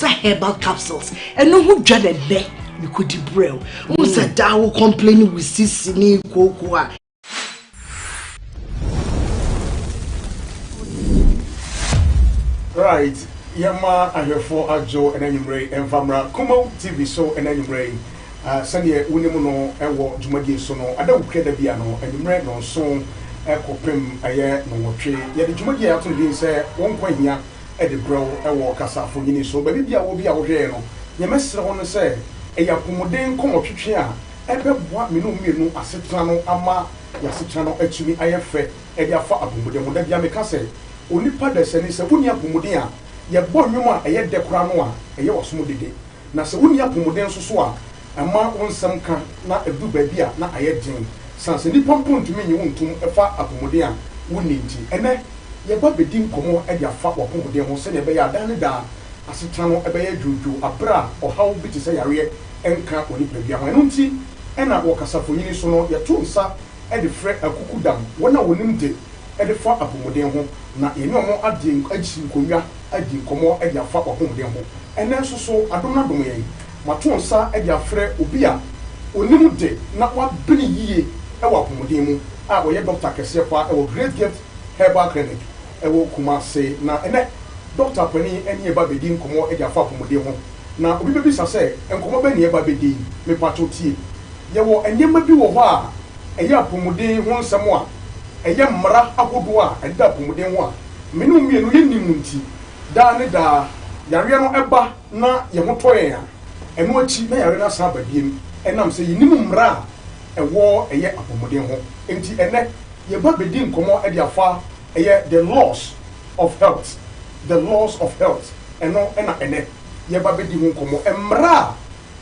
herbal capsules. And no who dreaded there. You could debrail. Who said that will complain with Sissini Cocoa? Right, Yama, I have for Ajo and Enumray and Famra, Kumawood TV so and Enumray. Sunday, Unimuno, and what Jumagi Sono, I don't care the piano, and you read no song, Echo Pim, a year, no tree. Yet the Jumagi out to be say, one point here at the bro, a walk as for Guinea, so maybe I will be out here. You must want to say, a Yakumodin come up here, and what me no Acetano, Ama, Yasitano, actually, I have fed, and Yafa Apumudin, that Yamaka said, only Padas and is a Unia Pumudia, Yabon Yuma, a yet de Cranoa, a year smooth day. Nasa Unia Pumudin Susua. Ama on some can not a do baby, not a yet thing. Sans any pump to me, you want to a far accommodia, wouldn't it? And then your baby didn't come on at your fat or pomodium who said a bear danida, as a tano, a bear juju, a bra, or how bit is a area, and can't only play your minunti, and I walk as a for you so your two sa at the fret a cuckoo dam, one I wouldn't do at the far accommodia, not you know more at the edging Kuya, I didn't come on at your fat or pomodium. And then so I don't know. Maton sa e dia frɛ obi a onimu de na wa bini yie e wa pomodin mu a wo ye doctor kese kwa e wo Great Gift Herbal Clinic e wo Kumase na ene doctor pani eni e ba bedin komo e dia fa pomodin ho na obi bebi sa sɛ enkomo ba ni e ba bedin me pato tie ye wo enyema bi wo ho a e ya pomodin ho nsɛm a e ye mmara ahodo a e da pomodin ho a menu mienu ye nimu nti da ne da yare no eba na ye motoyen a eno achi na yare na sa badiem enam se yinim mra ewo eye apomodin ho enti ene ye ba bedin komo e dia fa eye the laws of health eno ena ene ye ba bedin ho komo emra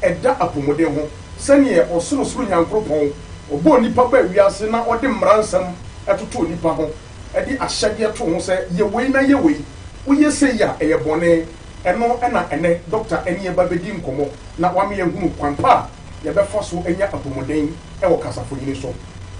eda apomodin ho sane ye osoro nyankropon obo nipa ba wiase na ode mra nsam etoto nipa ho edi ahyade to ho se ye wei na ye wei wo ye se ya eye bone eno ena ene doctor eni ba bedin komo na wa me ehunu kwampa ye be foso enya apomodin e wo kasafo yini so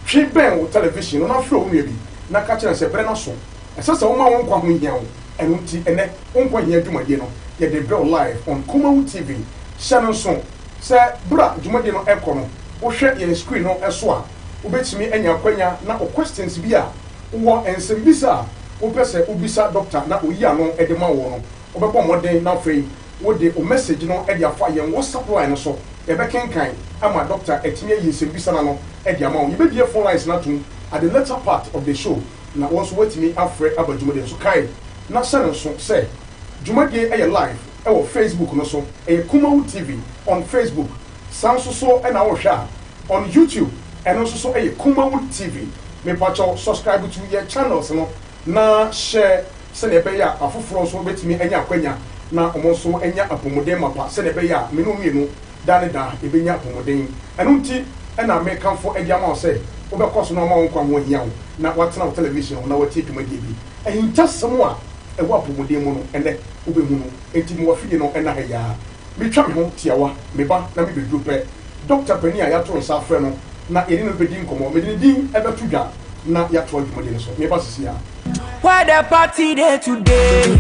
hwe ben wo television na hwe wo bi na ka kire se bre na so esese wo ma won kwa ho hia wo eno ti ene won kwa hia dwumade no ye de bro live on Kumawood TV channel so se bra dwumade no ekọ no wo hwe ye screen no eso a wo betimi enya kwanya na o questions bi a wo ensem bisa wo pese ubisa doctor na oyi ano e de ma wo no obebo modern na free wo de o message no e dia fa ye WhatsApp line so e be kenkan ama doctor etime yi nsembisa na no e dia ma wo ye be die phone lines na tum at the later part of the show na won so wetimi afre abadwumade so kai na sene so say dwumade e live e wo Facebook no so e Kumawood TV on Facebook sanso so e na wo hwa on YouTube and also so e Kumawood TV me pacho subscribe to your channels no na share se ne be ya afoforo so betimi enya kwanya na omonso enya apomodem mapa se ne be ya menu mienu dane da ebenya apomodem enu nti na me kanfo edia ma se wo be koso no ma wonkwa ho hia wo na watena wo television na wati dwumadi bi ehinta semo a e wo apomodem mu no ene wo be mu no enti mo afidi no ena ha ya me twa me ho tiawa me ba na me bedru pe Dr. Penny a yato nsa afre no na yeni no bedin komo me din e betu dwa na yato dwumadi no so me ba sisi ya. Where the party day today?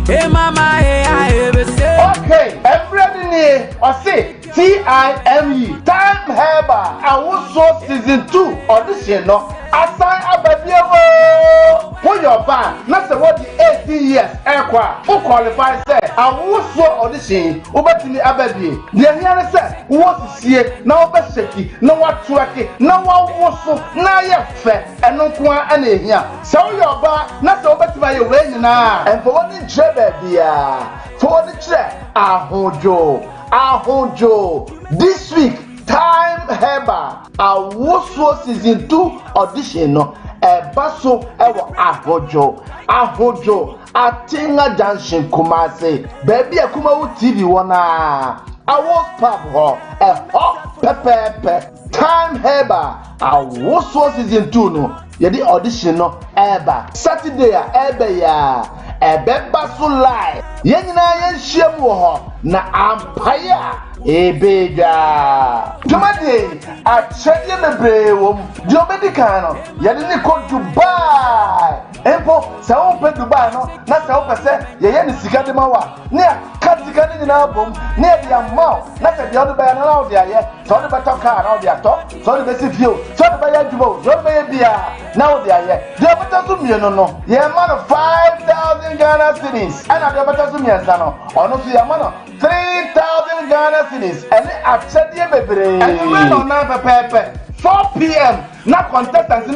Hey mama, hey I ever say. Okay, everybody I say TIME Time Herbal. I was so season 2 audition no. Assign abadiamo. Put your band. Not the what the 18 years aircraft. Who qualify say I was so audition. Ubatini abadi. The here say what is here now best shaky. No what twerky. No one was so now you fair and no kwa any here. So your band not so better by your way now. And for what the job for the chair Ahojo this week Time Herbal Awoso season 2 audition no baso ewo Ahojo Atinga Junction Kumase baby Kumawood TV wana Awos pub ho pepe Time Herbal Awoso season 2 no yedi audition no eba Saturday ebe ya baso live yenyina yenhyiam wo ho na ampaya ebeja Jumade a chede mebre wo di obedi kan no yede ni ko Dubai Empo se o pe Dubai no na se o pese ye ni sika de ma wa ne ka sika ni na bom ne dia ma na se dia do ba na o dia ye so de beto car na o dia to so de besi fio so de ba ya jubo so de ba ya bia na o dia ye dia beto so mie no ye ma no 5,000 Ghana cedis and dia beto so mie sa no ono so ye ma no 3,000 Ghana cedis and achede bebre and we no na pepepe 4 p.m. na contestants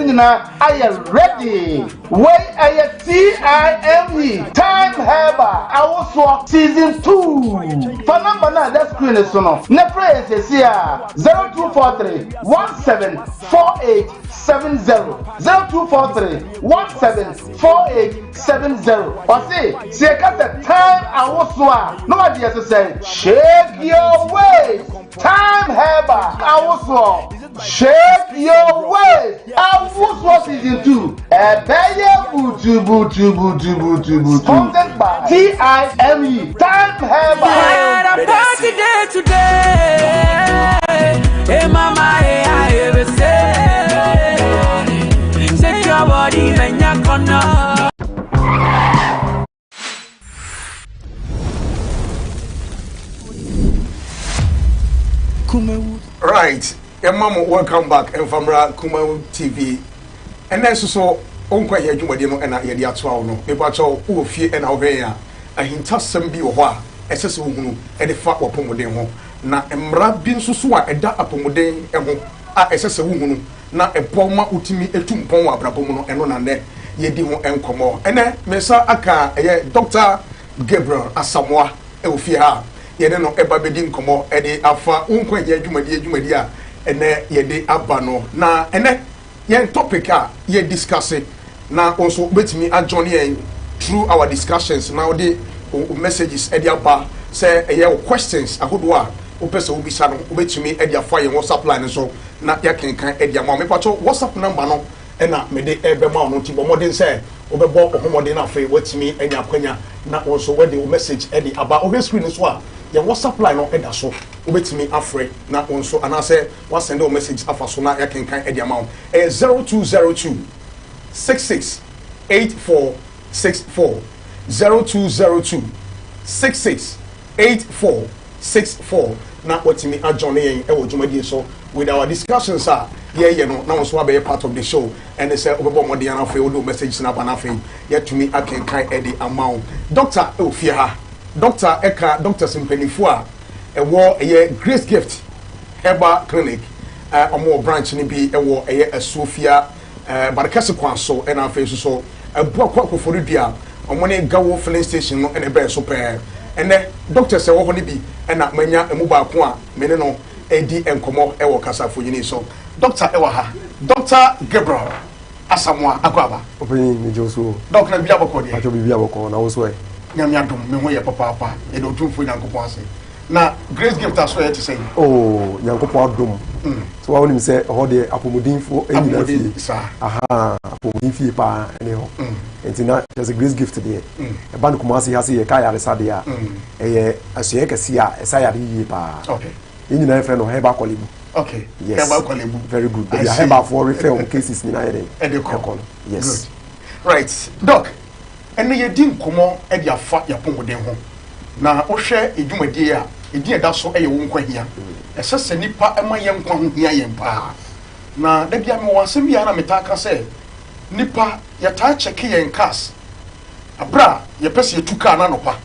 I am ready. Wait a TIME Time Heba. I was season 2. For number 9, that screen is on. Ne phrase is here 0243 174870 0243 174870. Or say cut the time I was no idea to say shake your waist. Time Heba. I was shake your waist. I was season 2. Sponsored by TIME Time Heba. Had a party day today. Hey mama, hey I ever say. Shake your body, man, you're gonna. Kumawood. Right. Mama, welcome back. Enfamra Kumawood TV. And then so Wonkwa here dwumade no na ye de ato no. Me ba cho wo fie na wo hwen a ahintasem bi wo ho a esese wo hunu e de fa opomoden ho. Na emra bi nsusu a eda apomoden e ho a esese wo hunu na eboma utimi etumpon wa abrabom no eno na ne ye di ho enkomo. Ene me sa aka ye Dr. Gabriel Asamoah e wo fie ha. Ye de no eba bedi nkomo e de afa Wonkwa here dwumade a ene ye de aba no. Na ene yen topic a ye discuss na also betimi adjoin yen through our discussions now the messages e dey aba say ye questions ahodo a opese obisa no betimi e dey afa yen WhatsApp line so na ya kenkan e dey ma me pacho WhatsApp number no e na me dey ebe ma no tibo modern say obebo ohomode na afa wetimi enya kwanya na also we the message e dey aba obe screen so a ye WhatsApp line no e da so obetimi afre na onso anase wa send a message afa so na ya kenkan e dey amount 0202 668464 0202 668464 na watimi adjoin yen e wo dwumadi so with our discussions are ye no na onso be part of the show and they say obebo modern afa we do message na bana afa yet to me akenkan e dey amount Dr. Ofia Dr. Eka Dr. Simpenifo a ewo eye Grace Gift Herbal Clinic omo branch ni bi ewo eye Asofia barakase kwanso e na afa so abua kwakofori dua omo ne gawo filling station no ene be so pe ene doctor se wo ho ni bi e na manya emu ba ko a mene no edi enkomo e wo kasafo yini so doctor e wa ha Dr. Gabriel Asamoah akwaba opini mi joso doctor bia boko de acho bibia boko na wo so e nyamya dum me ho ye papa e do tumfo nyankopon ase na Grace Gift aso ye te say oh nyankopon adom so wa woni se ho de apomodinfo enyina fi aha apomodinfi pa ene ho entina there's a Grace Gift there e ban Kumasi ha se ye ka yare sade a ye aso kesi a esa yare yi pa okay enyina friend no heba kolebu okay yes heba kolebu very good but heba for refer cases ni na ye yes right doc ene ye din komo e dia fa ya pomoden ho na wo hwe edwumadi a edi eda so e ye Wonkwa hia esese nipa ema ye nkwa ho hia ye mpa na da bia me wansem bia na metaka se nipa ya ta cheke ye nkas abra ye pese etuka na nopa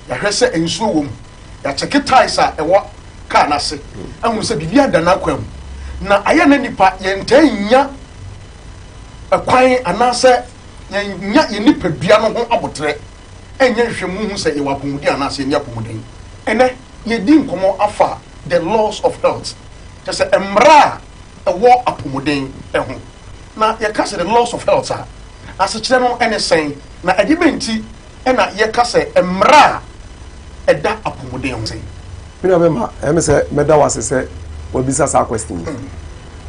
ya hwese ensuo wom ya cheke ties a ewo ka na se ahun se bibia da na kwam na aye na nipa ye ntanya akwan anase nya ye nipa bia no ho abotre enye hwemu hu se ye wapomudi anase ye apomuden ene ye di nkomo afa the laws of health just emra ewo apomuden eho na ye ka se the laws of health a asechire no ene sen na ade benti ena ye ka se emra eda apomuden ho sen mina mema em se meda wase se obisa sa question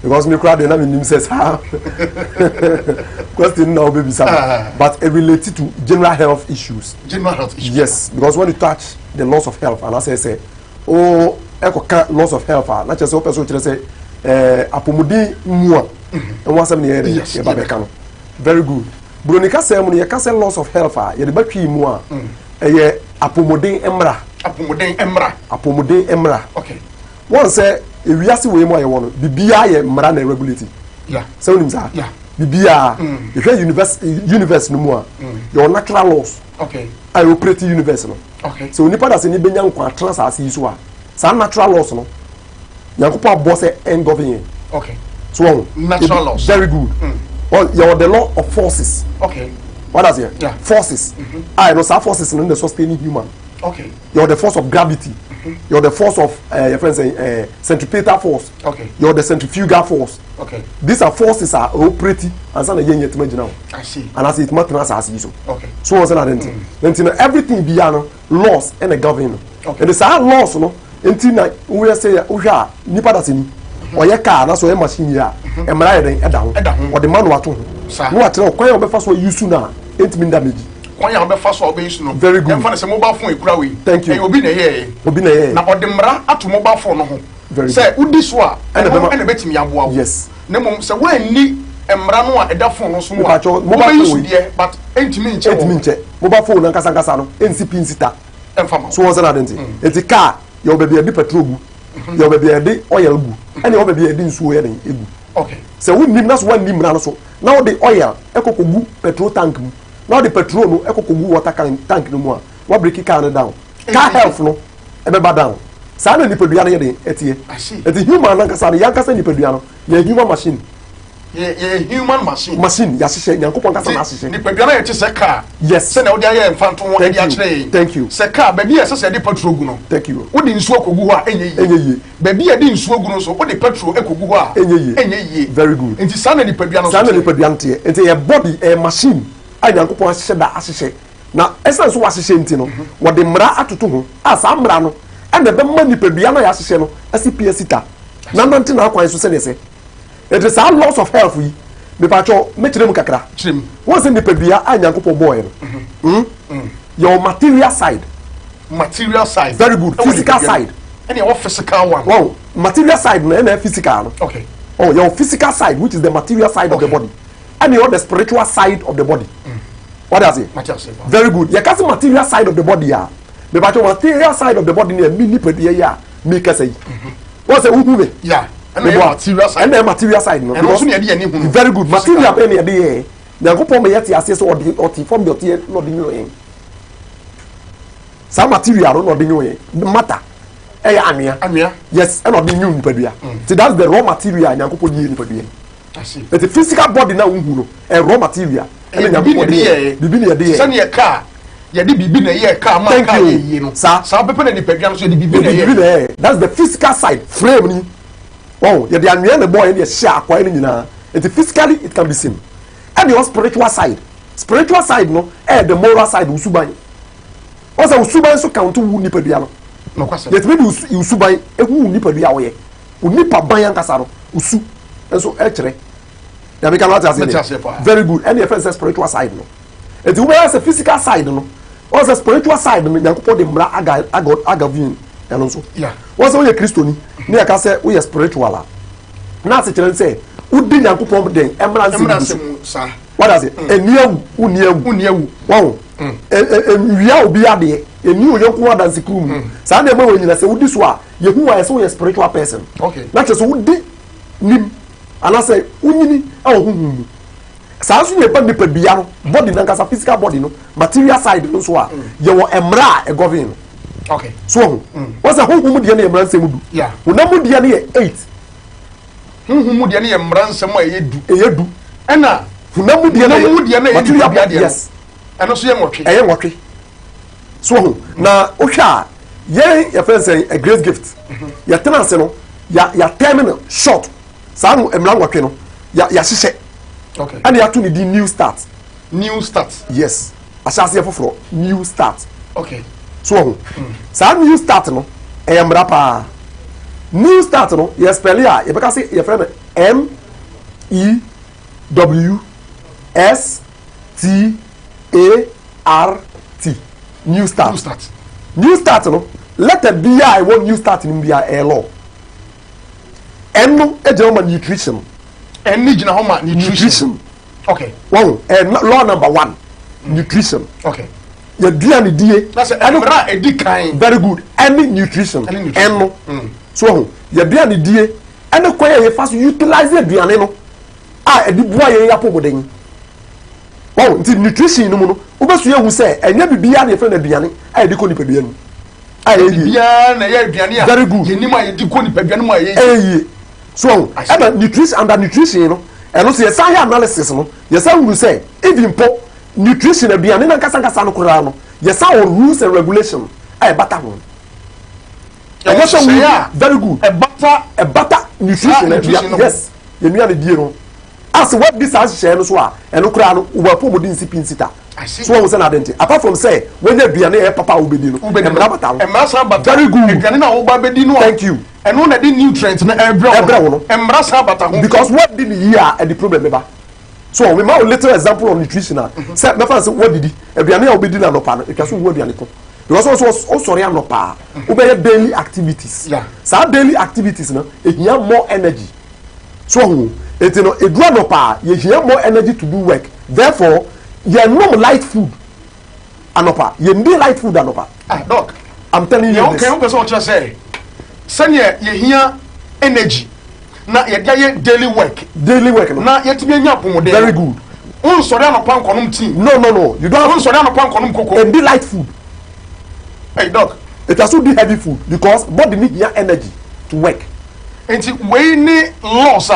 because me crowd na me nim says question now baby but it related to general health issues yes because when you touch the loss of health and I say oh echo loss of health na just person tell say apomodi mu and one 7 year ba be kan very good Bronica ceremony, a castle loss of health, you're the battery more. A apomodin emra. Apomodin emra. Apomodin emra. Okay. One say, if we ask way more, I want to be Maran regularity. Yeah. So, yeah. Bibia, if you're universe no more, your natural laws. Okay. I operate universe no. Okay. So nipa da se ni benya nkwa trans as so a. Sa natural laws no. Yankopa boss and govern. Okay. So natural laws. Very good. Well, you're the law of forces. Okay. What does it? Yeah. Forces. I know some forces in the sustaining human. Okay. You're the force of gravity. You're the force of your friends say centripetal force. Okay. You're the centrifugal force. Okay. These are forces are operating and some yen yet imagine now. I see. And as it matters as you so. Okay. So what's that then? Then everything beyond laws and the government. Okay. And the same laws no. Until we say uja nipa da sini. Oye car na so e machine ya. E mara ye den e da ho. O de man wato ho. No atre o kwan o be fa so use na entimi damage. Kwan ya o be fa so o be use no. Very good. Em fa say mobile phone ekura we. Thank you. E obi na ye. Obi na ye. Na o de mra ato mobile phone no ho. Very good. Say udi so a e na betimi aboa wo. Yes. Na mom say wan ni emra no a eda phone no so mo. Mobile phone there but entimi nche. Entimi nche. Mobile phone na nkasa no NCP nsita. Em fa ma. So what's that then? Eti car your baby e di petrol gu. Your baby e di oil gu. And your baby e di nsuo ye den egu. Okay. So we nim na so wan nim na so. Now the oil ekokogu petrol tank mu. Now the petrol no ekokogu water tank no mu a. What break car down. Car health no e be down. Sa na nipadua na ye den etie. I see. Eti human na nkasa na yankasa nipadua no. Ye human machine. Ye human machine. Machine ya hihye nyankopon nkasa na hihye. Nipadua na ye te se car. Yes. Se na wo dia ye mfanto wo dia kire. Thank you. Se car ba bi ye se de petrol gu no. Thank you. Wo di nsuo kogu ho a enye yi. Enye yi. Ba bi ye di nsuo gu no so wo di petrol ekogu ho a enye yi. Very good. Enti sa na nipadua no so. Sa na nipadua ntie. Enti your body a machine. Ai nyankopon hihye da hihye. Na essence wo hihye nti no. Wo de mra atoto ho. Asa mra no. And the man nipadua na ya hihye no. ACPS sita. Na nante na akwan so se ne se. It is our loss of health we. Me pacho me chirem kakra. Chirem. Once in nipadua ai nyankopon boy no. Your material side. Material side. Very good. Physical side. Any your physical one. Wow. Material side no na physical no. Okay. Oh, your physical side, which is the material side of the body, and your the spiritual side of the body. What does it? Material side. Very good. You can see material side of the body, yeah. The material side of the body near mini pedia, yeah. Make us say. What's the uhume? Yeah. And the material side. And the material side, no. And also near the any. Very good. Material penny a day. The go me yet access or the form your tear, not the new. Some material, not the new. The matter. Amia. Yes, and not the new pedia. So that's the raw material, and Yanko put in pedia. I see. But the physical body now, a raw material. And then the be send your car. You did be in a car. Thank you, sir. Some people in the playground so be that's the physical side. Frame. Oh, you're the boy and you're sharp. Physically, it can be seen. And your spiritual side. Spiritual side, no, and the moral side, Usubai. Also, Usubai so count to Nipedia. No question. Yet maybe Usubai, a who Nipedia way. Unipa Bayan Casaro, Usu, and so actually. Very good. And your friends a spiritual side, no. And the way as a physical side, no. Also, spiritual side, no, you put the bra agavin, and also. Yeah. What's all your Christian? Near can say we are spiritual. Now, say, who did you put them? Emerald, sir. What does it? A near wow. And we are be a day. A new young one than the crew. Sunday morning, I say, would this one? You who are so a spiritual person. Okay. Not just would be nim. And I say, Unini, oh, Sans you a body, a physical body, no material side, no so. You were a mra a governor. Okay. So, what's a whole woman, the Emran? Yeah. Who number the 8. Who would the Emran somewhere you do? And now, who number the material, yes. And also, I am working. So, now, Osha, yea, your friend say a great gift. Your tenant, your terminal short. Some Emran working, ya she. Okay. And you have to need the new start. New start. Yes. I shall say for new start. Okay. So, some new start no. I am rapper. New start no. Yes, spell ya. You can say your friend MEWSTART. New start. New start. New start no. Let it be I want new start in be a law. And no, a German nutrition. And need nutrition. Okay. Wow. Law number 1, nutrition. Okay. Your DNA die. That's a decline. Very good. Any nutrition. So your DNA die. And the choir fast utilize the DNA no. Edi boy ye yapo boden. Wow, nti nutrition no mu no. Obesu ye hu say enya bibia na friend aduane. Edi ko nipadua no. Bibia na ye aduane a. Very good. Yenim a yedi ko nipadua no ye. So, and nutrition under nutrition, you know, and also your science analysis, no, yes, I will say, even po nutrition aduane na nkasa nkasa no kura no, yes, our rules and regulation, better one. Very good. A better nutrition, yes. You know the deal. As what this has share no so and no kura no we po bodin sipin sita. So we say na identity. Apart from say when you aduane papa obedi no, very good. Aduane na wo ba bedi no. Thank you. And one of the nutrients na because what did the year and the problem ever. So we make a little example of nutrition. Say me fancy what did aduane a obedi na no pa no e kaso wo aduane ko. Because also sorry no pa. Obey daily activities. Yeah. So daily activities no e hear more energy. So it no e do no pa you hear more energy to do work. Therefore you no light food anopa. You need light food anopa. Doc, I'm telling you this. Okay, person what you say. Sanya ye hear energy na ye dey daily work na ye timi anya pomode. Very good. Un sorry no pan konum team. No, you don't. Un sorry no pan konum koko. And be light food. Hey doc, it has to be heavy food because body need your energy to work. Enti we ni loss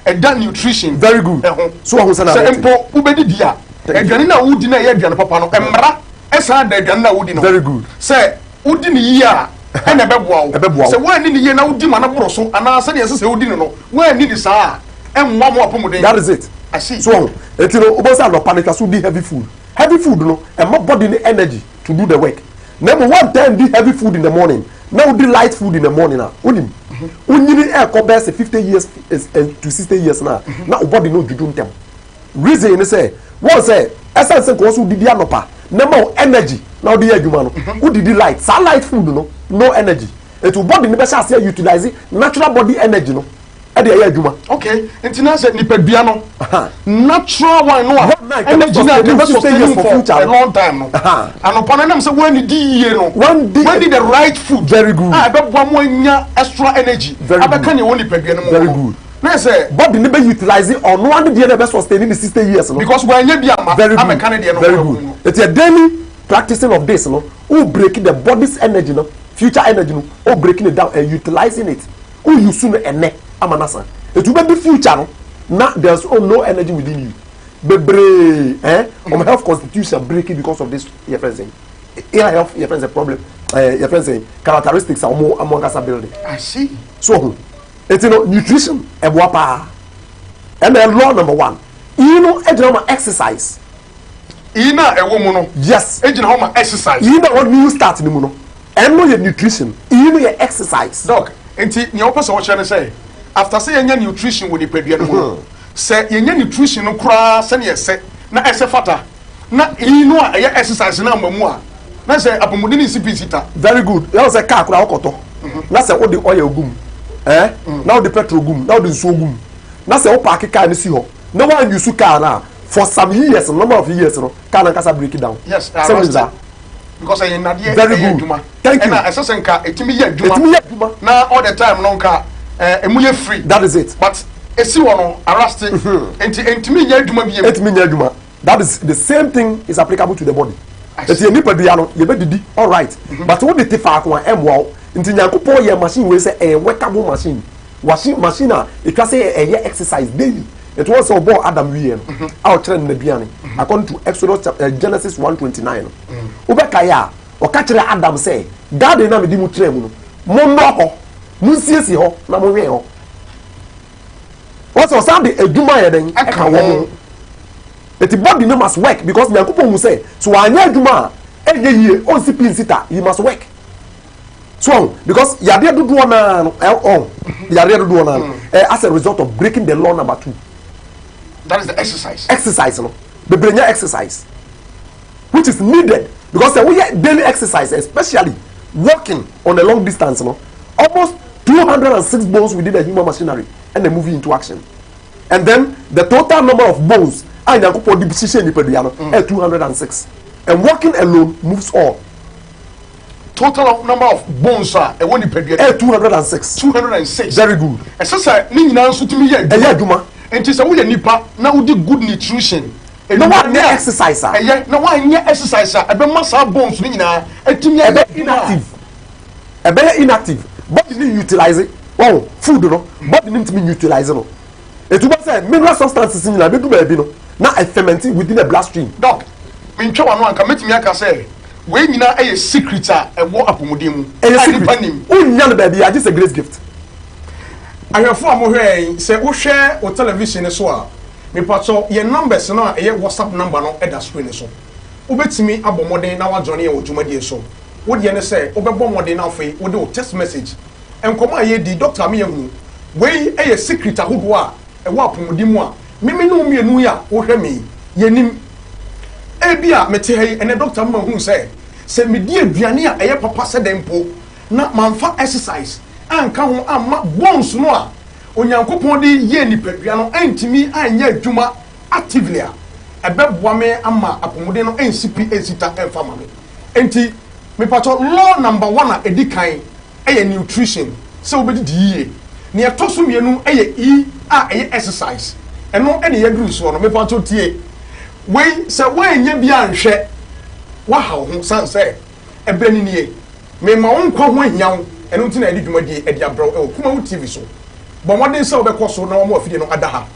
and that nutrition. Very good. So I was saying say empo ubedi dia. Aduane na wudi na ye aduane papa no emra esa da aduane na wudi no. Very good. Say wudi ni yi a and a bebo. So when you know Dimana Broso, and I said, yes, who didn't know when need is and one more pomade. That is it. I see. So, it's no panic as be heavy food. Heavy food, no, and more body need energy to do the work. Number 1 time, be heavy food in the morning. Now, be light food in the morning. When you need air compares 50 years to 60 years now, now body no do them. Reason is say, what say, essence goes who did the anopa. No energy. Now the human who did the light. Some light food, no energy. It will body the best utilize natural body energy, no. Okay, and now said Nipebiano. Natural one, no energy never sustain for a long time. And upon them say when did the right food. Very good. I got one more extra energy. Very good. Very good. Say, but the never utilize it or no one the never sustaining the 60 years. No? Because when you be a very good. Very good. It's a daily practicing of this, no. Who breaking the body's energy, no, future energy, no, or breaking it down and utilizing it. Who you sooner and neck, amanasa. It will be future, no. Now there's no energy within you. Bebre, health constitution breaking because of this. Your friends saying, health, your friends a problem. Your friends saying characteristics are more among us building. I see. So. It's nutrition and then law number 1. You know exercise. You know a woman. Yes. Exercise. You know what you start in the and know your nutrition. You know your exercise. Dog. And your person what you say. After saying your nutrition with the period, say your nutrition no cry, send your set. Na fata. Na you know a exercise na more. Na say apomodini sipita. Very good. You say car kura okoto. Na say all the oil gum. Now the petrol gum, now the so gum. Now say park car and see ho. No one use car now for some years, number of years, no. Car and casa break it down. Yes, because I na very good. Thank you. I say car, etimi ye juma. Now all the time no car, emuye free. That is it. But esi wono arrested. Etimi ye juma bi. Etimi ye juma. That is the same thing is applicable to the body. If you nipa bia no, you be didi. All right. But what the tifa ko emwo nti nyankopon ye machine we say a workable machine washing machine it can say a exercise daily it was so born Adam we out train na duane according to Exodus Genesis 1:29 ubekaya o ka kire Adam say God na me di mu train mu no mo ho mu siesi ho na mo we ho what's so the aduma ye den aka wo it body no must work because nyankopon mu say so anya aduma enye yie on sipin sita you must work. So, because yade do na as a result of breaking the law number 2. That is the exercise. Exercise, no. The brain exercise, which is needed because we have daily exercise, especially walking on a long distance, no. Almost 206 bones within the human machinery and they move into action. And then the total number of bones and Yankopo decision at 206. And walking alone moves all. Total number of bones are a 206. 206. Very good. And so say ni nyina nso tumi ye adwuma. Enti say wo ye nipa na wo good nutrition. No one near exercise. No one near exercise. Ebe massa bones ni nyina etumi inactive. Ebe inactive. Body need utilize it. Wow, food no. Body need to be utilize no. Etuba say mineral substances ni na be do ba bi no. Na fermenting within the bloodstream. Doc, me ntwa wano anka metumi aka say we nyina a secret a ewo apomodin mu. Nipa nim. Unya no ba bi just a great gift. Ahwefo amohwe say wo hwe o television so a me patso ye numbers no a ye WhatsApp number no e da screen so. Ubetimi abomodin na wa join ye odwumadie so. Wo de ne say obebo modin na afei wo de text message. Enkomo aye di doctor me ehunu. We e secret ahodo a ewo apomodin mu a mimi no mienu ya wo hwe me yenim ebia mete hei ene doctor ma hu se me di aduane a eye papa se dempo na manfa exercise anka ho amma bones no a onyankopon de ye nipadua no antimi anya adwuma actively a ebeboa me ama apomode no NCP ensita emfa ma me enti me pato law number 1 a edikan eye nutrition se obedi diye ne etoso mienu eye eye exercise eno ene yaduru so no me pato tie we se wanye bia nhwe wa ha ho san se ebrani nie me ma wonkwa ho ahiawo eno ntina edi dwumadi edi abro e Kumawood TV so bo modern se obekọ so na mo afide no adaha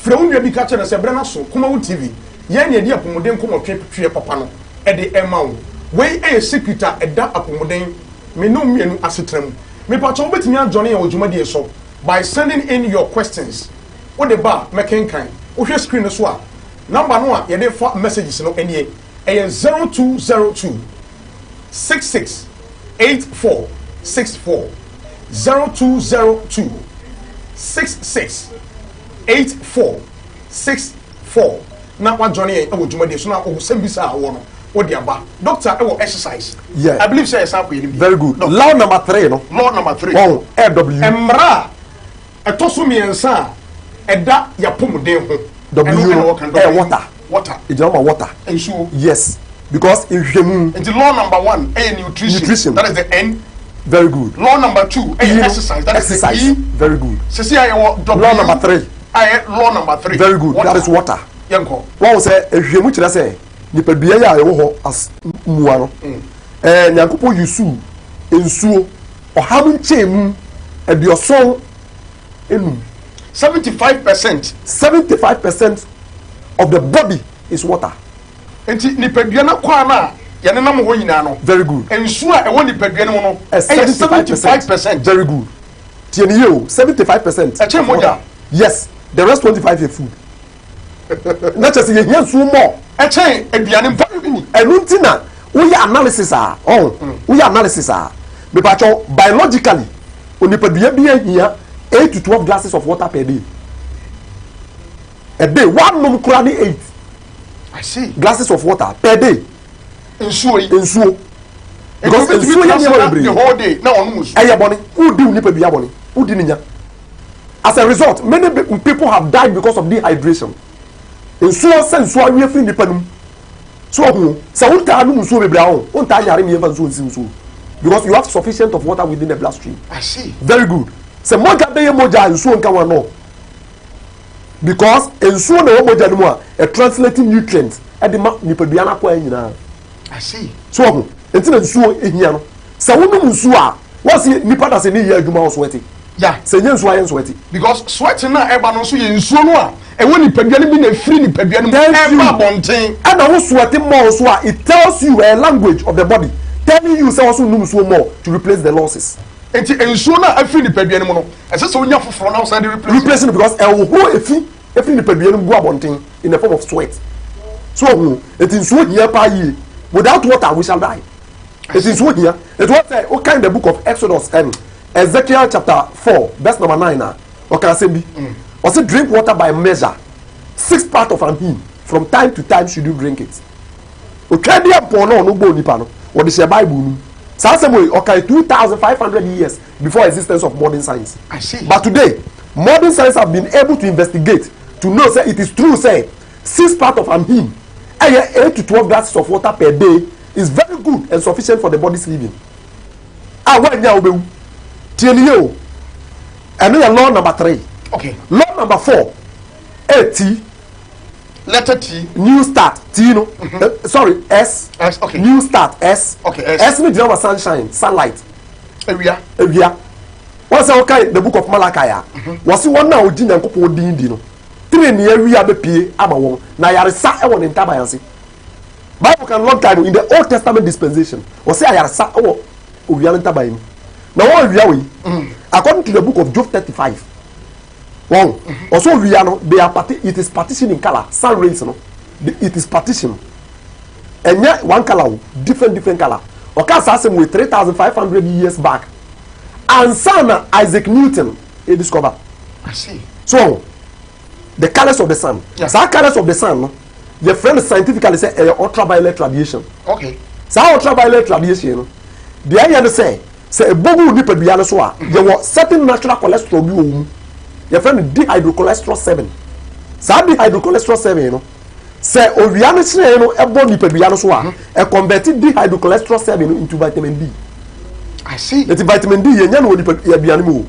frɛ wonua bi ka kyerɛ se brana so Kumawood TV ye ne edi apomodin komo twe papa no edi ema wo we e secret eda apomodin me no mienu asetram me pa cho betimi adjone ya odwumadi so by sending in your questions what the bar mekenkan wo hwe screen so a number no a ye dey for messages no enie e 0202 66 84 64 0202 66 84 64 na wa join e wo dwumade so na o sembisa awo no o dia ba doctor e wo exercise yeah I believe say example you very good no. Law number 3 no law number 3 oh AW emra etoso miensa eda yapomden ho water it's not water ensure yes because in hwemu and the law number 1 nutrition that is the N. Very good. Law number 2 exercise that exercise. Is the E. Very good. Law number 3 law number 3 very good water. That is water yanko what say ehwemu kire say nipadua ya ewo ho as muwa no nyankopo yusu ensuo oham nchemu eduoson enum 75% of the body is water. Enti nipadua na kwa na yene nam ho nyina no very good. Ensuo a ewo nipadua no no 75%. Very good. Tieni ye o 75%. Eche moja. Yes, the rest 25 is food. Na chese ye hia nsuo mo. Eche aduane mpa bi. Enunti na we analysis we analysis me pa cho biologically onipadua bi hia 8 to 12 glasses of water per day. A day one nom kura ni 8. I see. Glasses of water per day. Ensuo. Because ensuo ya the whole day. Na onu musu. Eye boni. Who do nipadua boni? Who di ninya? As a result, many people have died because of dehydration. Ensuo sensuo awie free nipa num. So hu, sa unta anu nsuo bebre ahun. Unta yare mi eva nsuo. Because you have sufficient of water within the bloodstream. I see. Very good. Se moja be moja nsuo nka wa no. Because ensuo na moja no mu a translating nutrients e de ma nipadua na kwa nyina. I see. So hu, entina nsuo ehia no. Se wonum nsuo a, wasi nipa da se ni ye adwuma o sweaty. Yeah. Se nye nsuo ayen sweaty. Because sweating na eba no so ye nsuo no a ewo nipadua no bi na free nipadua no eba bonten. And na wo sweaty more so a it tells you a language of the body telling you say also num nsuo more to replace the losses. Enti ensuo na afiri nipadua no no ese se onya foforo na outside replacing because ewo efi nipadua no go abonten in the form of sweat. So enti nsuo hia pa yi without water we shall die. It is what here. It was what kind the book of Exodus and Ezekiel chapter 4 verse number 9 or can say be or say drink water by measure 6 parts of an hin from time to time should you drink it. Okay, dear poor no bo nipa no or the Bible Sasemoi okay 2,500 years before existence of modern science. I see. But today modern science have been able to investigate to know say it is true say 6 parts of him, 8 to 12 glasses of water per day is very good and sufficient for the body's living. When you will tell you, and then law number 3. Okay. Law number 4, T. Letter T. New start. T, no. Sorry, S. S. Okay. New start. S. Okay. S. S means the sunshine, sunlight. Area. Once I okay the book of Malachi, was one now din and couple dino. 3 near we have a P. Ama na yarisa e won in Tabayansi. Bible can long time in the Old Testament dispensation. Was say yarisa o owian Tabayin. Now what we are according to the book of Job 35. Wow. Also we are no they are it is partitioned in color, sun rays no. It is partitioned. And yet one color, different color. Okay, so with 3,500 years back. And son Isaac Newton he discovered. I see. So the colors of the sun. Yes. So colors of the sun, no, the friend scientifically say ultraviolet radiation. Okay. So ultraviolet radiation, no, the idea say a bogu nipa biya no so a there was certain natural cholesterol bi wo mu. Your friend dehydrocholesterol 7. So dehydrocholesterol 7 no. Say owia no chire no ebo nipa biya no so a converted dehydrocholesterol 7 into vitamin D. I see. The vitamin D yenya no nipa biya no mu.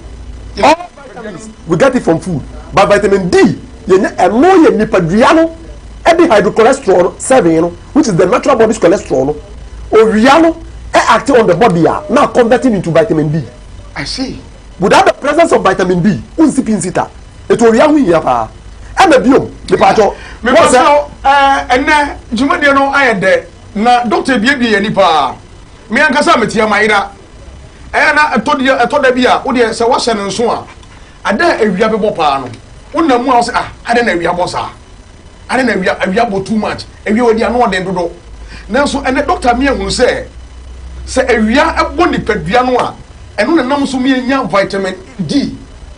All vitamins we get it from food, but vitamin D yenya eno ye nipa biya no e dehydrocholesterol 7 no, which is the natural body's cholesterol no. Owia no acting on the body now converting into vitamin D. I see. Without the presence of vitamin D, unsipinzita. It will react with ya. And the biome, the pato. Because now, and Jumadi no I am there. Na Doctor Baby any pa. Me and Casamity, my ira. And I told you, I told the beer, oh dear, so what's an so on. I dare a reable pano. Una mouse, I don't know we are bossa. I don't know we are too much. And we already are no one then do. Now, so and the doctor me who say we are a body pedianoa. And when nam so me vitamin D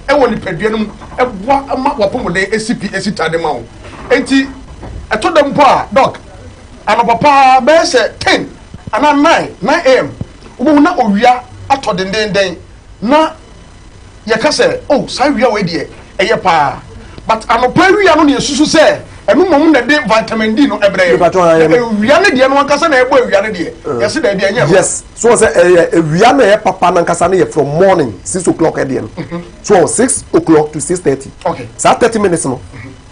e woni peduanum e boa ama wapomode SCP esita de ma wo enti e to dem pa doc ana papa be se 10 ana 9 am wo na owia ato den na ye ka se oh sai wia we de e ye pa but anopa wia no ne susu se enu mom na de vitamin D no ebre wia ne de no ankasa na ebo wia ne de yes da de anya yes so say wia na papa na ankasa na from morning 6 o'clock again so 6 o'clock to 6:30 okay so 30 minutes no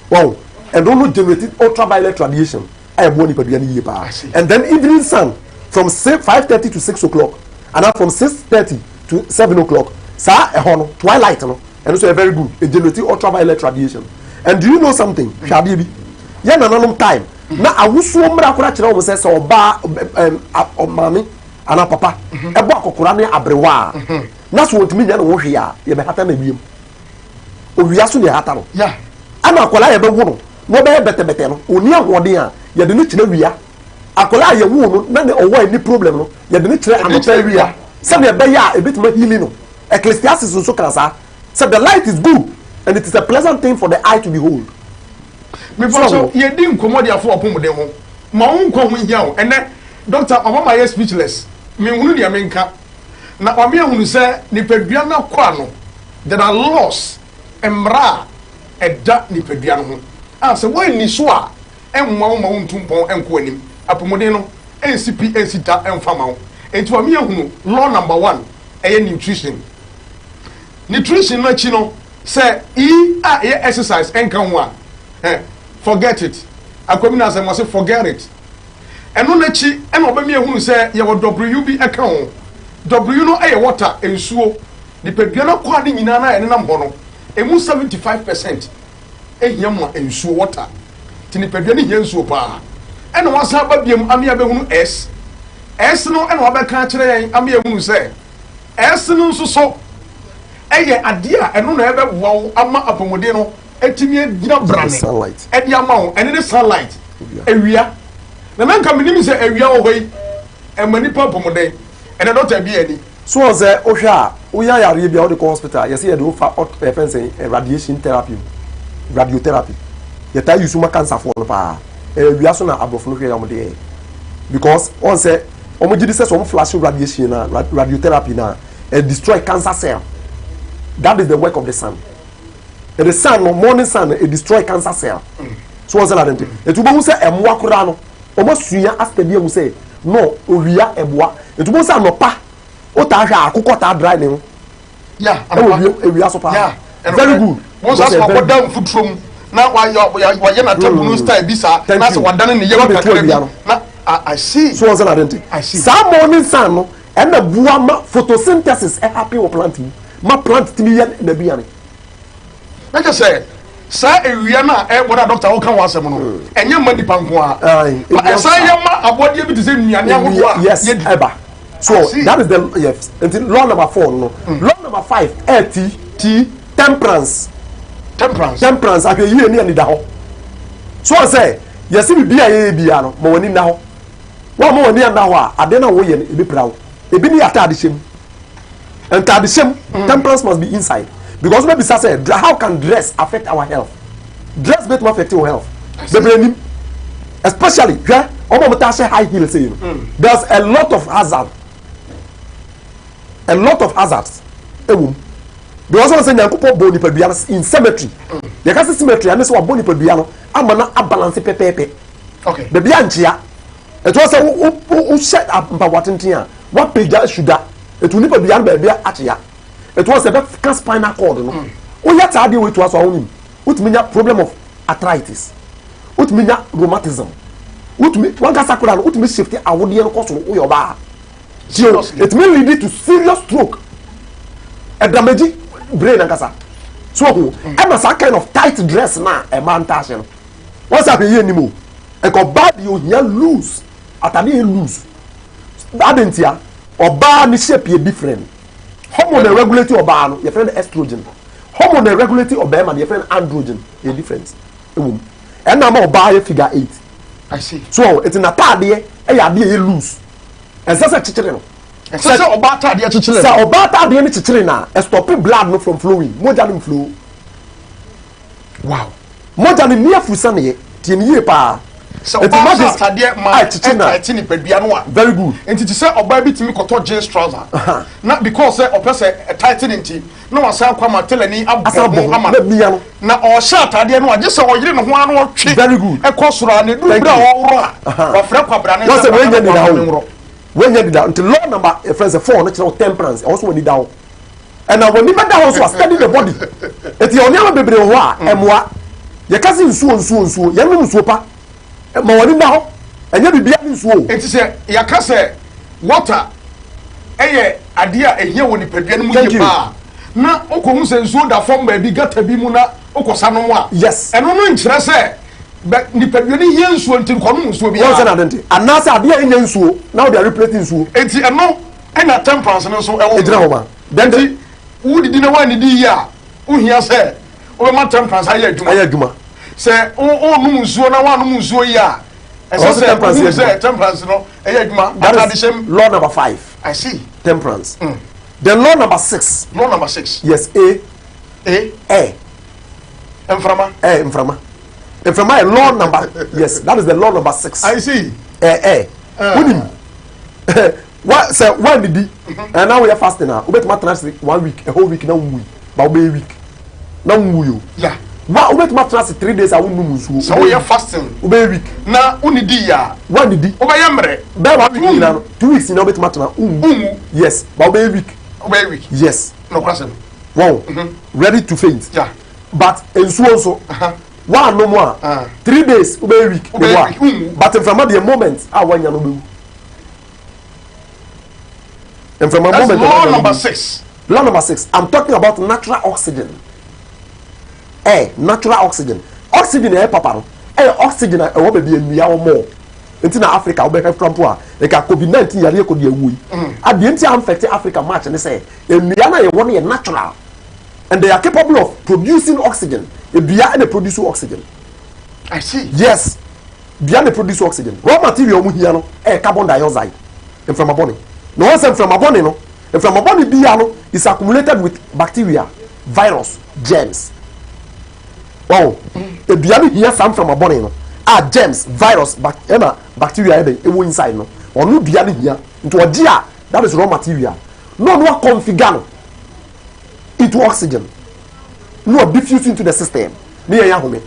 wow and don't generate ultraviolet radiation I boni padua ni pa and then evening sun from 5:30 to 6 o'clock and then from 6:30 to 7 o'clock so twilight no and so very good it generate ultraviolet radiation. And do you know something shabi bi ya nananom time na awusuo mra akora kire wo se oba omami ana papa ebo akokora ne abrewa na so otumi nya no wo hwe ya ye be hata na biem owia so ne hata no ya ana akola ye be wo no wo be bete no oni ahode a ye de ne kire wia akola ye wo no na ne owo any problem no ye de ne kire anota wia se ne be ya e betima healing no Ecclesiastes so kansa said the light is good and it is a pleasant thing for the eye to behold. Me so ye din komodi afo opomode ho ma wonko ho hia o ene doctor omama ye speechless me hunu dia me nka na ome hunu se ni padua na kwa no there are laws emra eda ni padua no ho a se wo ni so a enwa wo ma wontumpon enko anim apomode no NCP ensita enfama ho enti ome hunu law number 1 eye nutrition no chi no say exercise enka ho a forget it akomina say must forget it eno na chi eno ba mi ehunu say ye wo W bi eka ho W no aye water ensuo ni pedua na kwa ni nyina na ene nam ho no emu 75% ehia mo ensuo water ti ni pedua ni hia ensuo pa eno wasa ba biem amia be hunu S no eno ba ka kire yen amia hunu say S no nso so eye ade a eno na ebe wo ama apomode no etimi gina brane edi ama wo ene ne sunlight ewia na nanka minim se ewia wo hoi emani pa apomode ene doctor bi ani so ze ohwa uya yare bia wo de hospital yes ye do fa fencing radiation therapy radiotherapy ye ta use ma cancer for no pa ewia so na abrofo no hwe ya mo de because on say omogidi se so flash radiation na radiotherapy na destroy cancer cell. That is the work of the sun. And the sun, no morning sun, it destroy cancer cell. so was that it will say a moakurano almost suya after the mu say no oria eboa it will say no pa o ta hwa akoko ta dry ne yeah ewia so pa yeah very good once as what down food from na wa na tabu style bi sa na so wadane ne yem kakra na I see so was that I see some morning sun no and the bua ma photosynthesis e happy o plant ma plant timi ya na bia ne like I say sa ewia na e boda doctor wo kan wa asem no enye ma nipa nko a sa yema abode bi te se nuane ahodo a yes eba so that is the yes until law number 4 no law number 5 temperance ahwe yie ni da ho so say yes bi bia ye bia no mo wani na ho wa mo wani na ho a ade na wo ye ebi prawo ebi ni atade shem entade shem temperance must be inside because maybe say how can dress affect our health dress better affect your health the brain especially where omo mata say high heel say there's a lot of hazards ewum because one say nyankopon boni padua in cemetery they can see cemetery and say wa boni padua no ama na balance pepepe okay the bia nchia it was say o set up mpa watenten a wa page sugar it will nipa bia ba bia achia it was a spinal cord no o ya ta de we to aso awunim utiminya problem of arthritis utiminya rheumatism utimi wanga sakura no utimi shift awode no koso o yoba it may lead to serious stroke a damage brain and kasa so who am a kind of tight dress na a man tashin what's up here anymore e ko bad you here lose atani lose adentia oba ni shape ye different hormone regulate oba no your friend estrogen hormone regulate oba man your friend androgen a difference ewum and na oba ye figure 8 I see so it's na tade e ya de ye lose and say chichire no say oba tade ye chichire say oba tade ni chichire na stop blood no from flowing moja no flow wow moja ni near fusa ne tie ni ye pa so oba tade ma tight ni padua no a very good enti say oba bi timi koto jeans trouser na because say opese tight ni nti na wasan kwa matelani abbo ama na o sha tade no age say o yire no ho anu otwe very good e kosura ne du bra o woro a ofre kwabra ne no say when you need that when you need that until law number friends 4 no chiro temperance also when you down and now when you make that also study the body eti oni am bebre ho a emoa ye kasi nsuo ye no nsuo pa ma woni na ho enye bibia nsuo enti say ya ka say water eye ade a ehia woni padua no mu ye pa na okohu se nsuo da fom ba bi gata bi mu na okosa no a yes eno no nkyere se ni padua ni hia nsuo nti ko no nsuo bi ya na dente anasa ade a enya nsuo na wo dey replace nsuo enti eno ena temperance no so ewo edina ho ma dente wudi di na wani di ya uhia se o ma temperance aye adwuma se o num nsuo na wa num nsuo ya ese temperance no aye adwuma that is law number 5 I see temperance then law number 6 yes Mframa law number yes that is the law number 6 I see unim what say when did and now we are fasting now ubet matras 1 week a whole week na wui ba be week na wui yeah wa ubet matras 3 days a wonu musuo so we are fasting ube week na unidi ya when did ube yemre be 1 week na 2 weeks na ubet matras yes ba be week yes no question wow ready to faint yeah but ensuo so one no more 3 days ube week but from the moment I want you no and from a moment law number 6 I'm talking about natural oxygen natural oxygen papa no oxygen e wo be enua wo mo enti na Africa wo be from a e ka COVID-19 yare ko de awui ade enti affect Africa match ne say enua na ye wo ne natural and they are capable of producing oxygen ebia and produce oxygen I see yes bia and produce oxygen raw material mu hia no carbon dioxide from a body no one from a body no from a body bia no is accumulated with bacteria virus germs wow ebia no hia some from a body no germs virus bacteria e wo inside no onu bia no hia into odia that is raw material no configure no into oxygen no diffuse into the system me ya home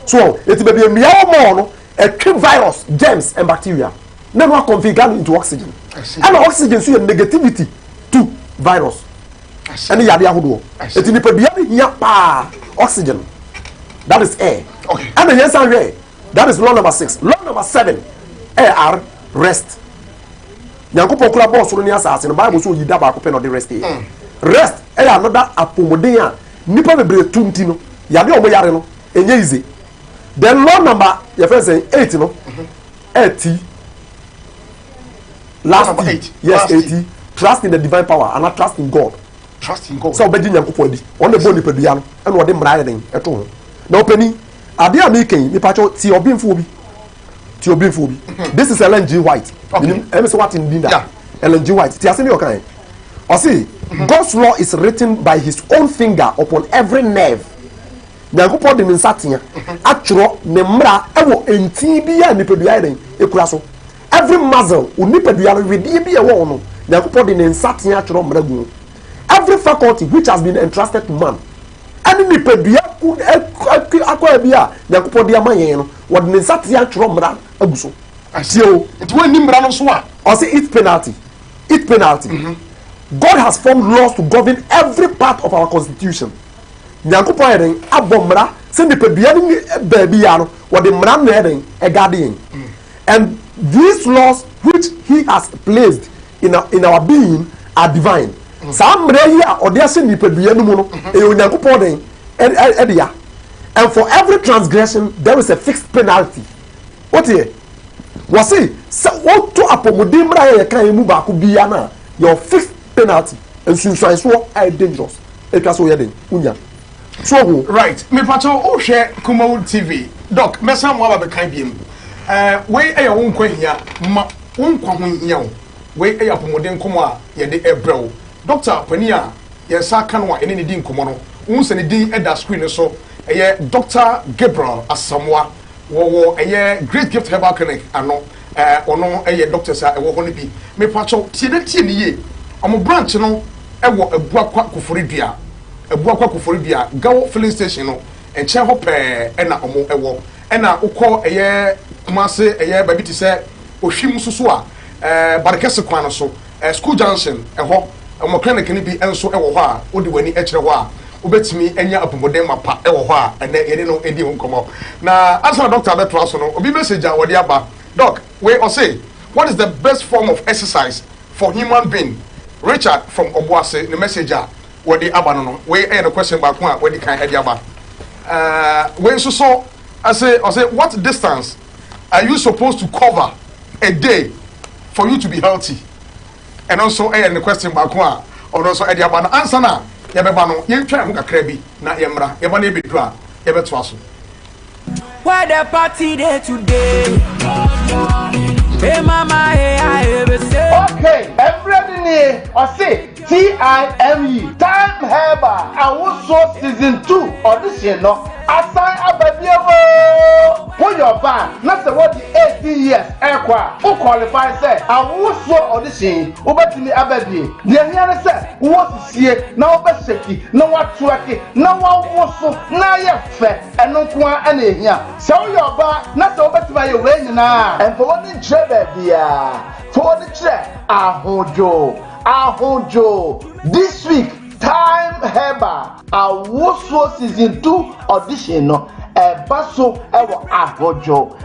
So it may be a meow a virus, germs, and bacteria. Then what configure into oxygen. And oxygen see a negativity to virus. And the idea who it in the oxygen. That is air. Okay. And the yes and air. That is law number 6. Law number 7. Air rest. Nyankopon kula boss so ni asase no Bible so yida ba ko pe no de rest. Rest another apomodin a nipa bebre tunti no yade omo yare no enye easy. Then law number your friend say 8 no. 80 last number 8. Yes, 80. Trust in the divine power and not trust in God. Trust in God. So obedi Nyankopon di. On the boni pedua no e no de mra den eto ho. Na opani ade a making nipa cho ti obinfo bi. Ti obinfo bi. This is LNG White. Okay. Let say what in Binda. Yeah. LNG White. Ti asemi okay. O see, God's law is written by his own finger upon every nerve. Nyankopon de nsatia atworo ne mra ewo enti bia nipadua den ekura so. Every muscle unipadua wedi bia wo no. Nyankopon de nsatia atworo mra gu. Every faculty which has been entrusted to man. Any nipadua akwa bia Nyankopon de amayen no wo de nsatia atworo mra aguso. Asio it when nimra no so a or say it's penalty. It's penalty. God has formed laws to govern every part of our constitution. Nyankopon eden abomra se nipadua ni baabi ya no wo de mra no eden e guardian. And these laws which he has placed in our being are divine. Some mra or there se nipadua no mu no e Nyankopon den edia. And for every transgression there is a fixed penalty. What here? Was say what to apomodin mra ye kan mu ba ko bia na your fixed penalty and sunshine so are dangerous. E ka so ye den unya. So right, me pato o share Kumawood TV. Doc, me sam wa ba kan biem. We e Wonkwa hia ma Wonkwa ho hia o. We e apomodin komo a ye de ebrew. Doctor pani a ye sa kan wa ene ne din komo no. Won se ne din e da screen so e Dr. Gabriel Asamoah wo Great Gift Herbal Clinic ano ono doctor sa wo ho ne bi me pacho tie ne ye omo branch no wo Abuakwa Koforidua Gawo filling station no enche ho pe na omo wo na ukọ Kumase baby ti se ohwim susu a Barakese kwan no so school junction ho omo clinic ni bi enso wo ho a odi wani ekire ho a obetimi enya apomodem mapa wo ho a ene yene no edi nkomo na answer doctor beto aso no obi message a wodi aba doc we or say what is the best form of exercise for human being? Richard from Obuase the message a wodi aba no we the question back one wodi kan edi aba we so I say what distance are you supposed to cover a day for you to be healthy? And also the question back one or also edi aba no answer na ye beba no ye twa ho kakra bi na ye mra ye ba na ebedu a ye beto aso. Where the party day today? Hey mama, hey I ever say. Okay, everybody I say TIME Time Herbal and also season 2 audition no assign ababiabo put your van not say what the 18 years ekwa who qualify say and also audition obetimi ababie the here say what sie na obeseki na watuaki na wawoso na ye fe eno kwa na ehia say your van na say obetimi ye we nyina and for what the trade bia for the trade ahojo this week Time Herbal Awoso season 2 audition no baso ewo ahojo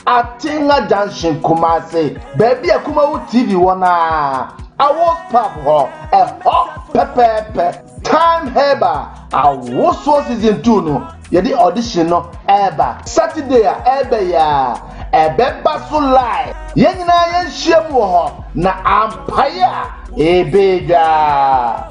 atinga junction Kumase baby Kumawood TV wona Awos pub ho pepe Time Herbal Awoso season 2 no yedi audition no eba Saturday ebe ya baso live yenyina yenhiem wo ho na ampaya ebeja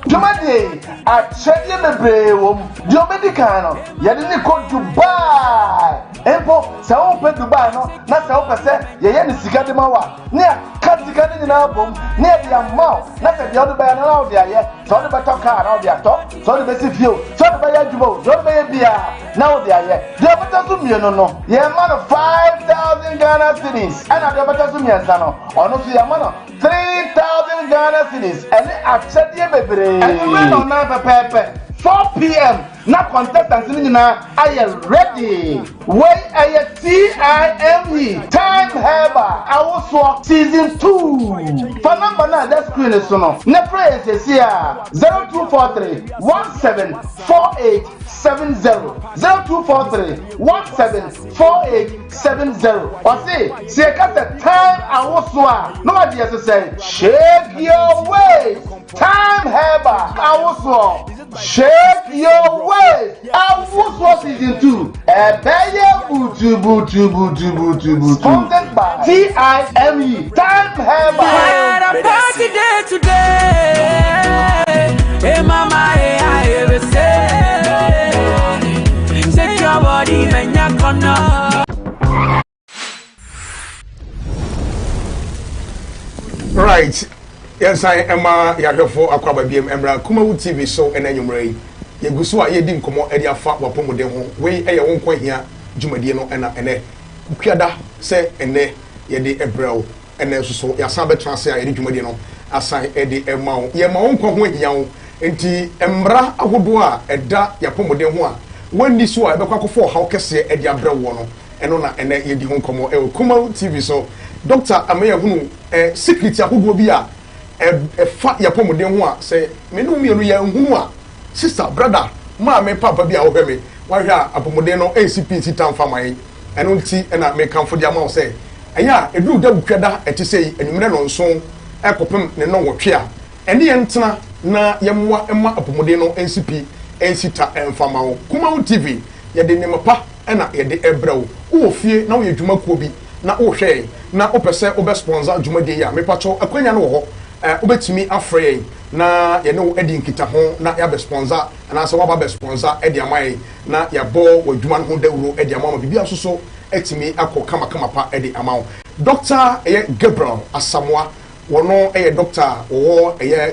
jumade acheye bebre wom diomedical no yede ni ko Dubai empo se wo pe Dubai no na se wo pese ye ni sika de mawa ne katika ni na bom ne dia maw na se dia Dubai na wo dia ye so de beto car na wo dia to so de besi fio so de be jubo so de be bia na wo dia ye dia beto so mie no ye man 5,000 Ghana cedis and dia beto so mie sa no ono so ye man 3,000 Ghana cedis and actually bebre and we no na pepe 4 p.m. na contestants ni nyina are ready. Wey aye TIME Time Heba also season 2. For number na that screen is no. Ne praise is here 0243 174870 0243 174870. Or say cut the time also no idea to say shake your waist. Time Heba also shake your waist. Also season 2. Sponsored by TIME Time Heba. Had a party day today. Hey mama, hey I ever say. Shake your body, man, you're gonna. Right. Yes, I am Yagafo Aquaba BM Emra Kumawood TV so and Enyumre. Yagusua Yedim Komo Edia Fat Wapomo Demo, way a Wonkwa here, Jumadiano and Ene. Ukiada say ene Yedi Ebrel and so Yasabe Transia Yedi Jumadiano, assign Eddie Emma, Yama Wonkwa Yaw, enti Emra Awudua, Eda Yapomo Demo. When this was a for how can say Edia Brewono, and on Ene Yedi Honkomo Kumawood TV so Doctor Amaya Hunu, secret Yahubia. Fat ya pomo de ho a say me no mienu ya hu a sister brother ma me papa bia wo hwe me wa hwe a apomode no ACP titan faman eno nti na me kan fo dia ma say enya edu da butwada eti sei enumre no nso ekopem ne no wotwe a ene ye ntena na ye mwa ema apomode no ACP ensita enfama Kumawood TV ye de nemapa na ye de ebrɛw wo fie na wo ye dwuma kuo bi na wo hwe na opese obe sponsor dwuma de ya me pacho akwanya no ho obetimi afrey na ye no edi nkita ho na ya be sponsor na so wa ba sponsor edi amai na ya bo wadwuma ho dawuro edi amama bibia so etimi akọ kama pa edi amawo Dr. Gabriel Asamoah wono doctor wo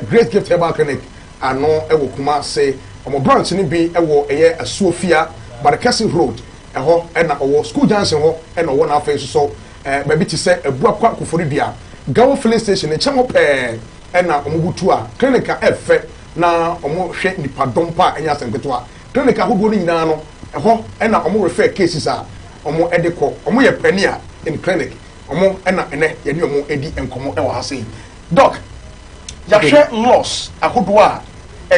Great Gift Herbal Clinic ano ewo kuma say omo branch ni bi ewo Asuofia Barakasi Road eho na owo school junction ho na owo na afa so baby ti say ebuakwa Koforidua Gawo filling station chamo pe na omubutu a clinic efe na omo hwe nipa dompa enya senketo clinic ahodo ni nyina no eho na omo refer cases a omo edeko omo ye pania in clinic omo na ene ye ni omo edi enkomo e wa ha sei doc ya hwe loss ahodo a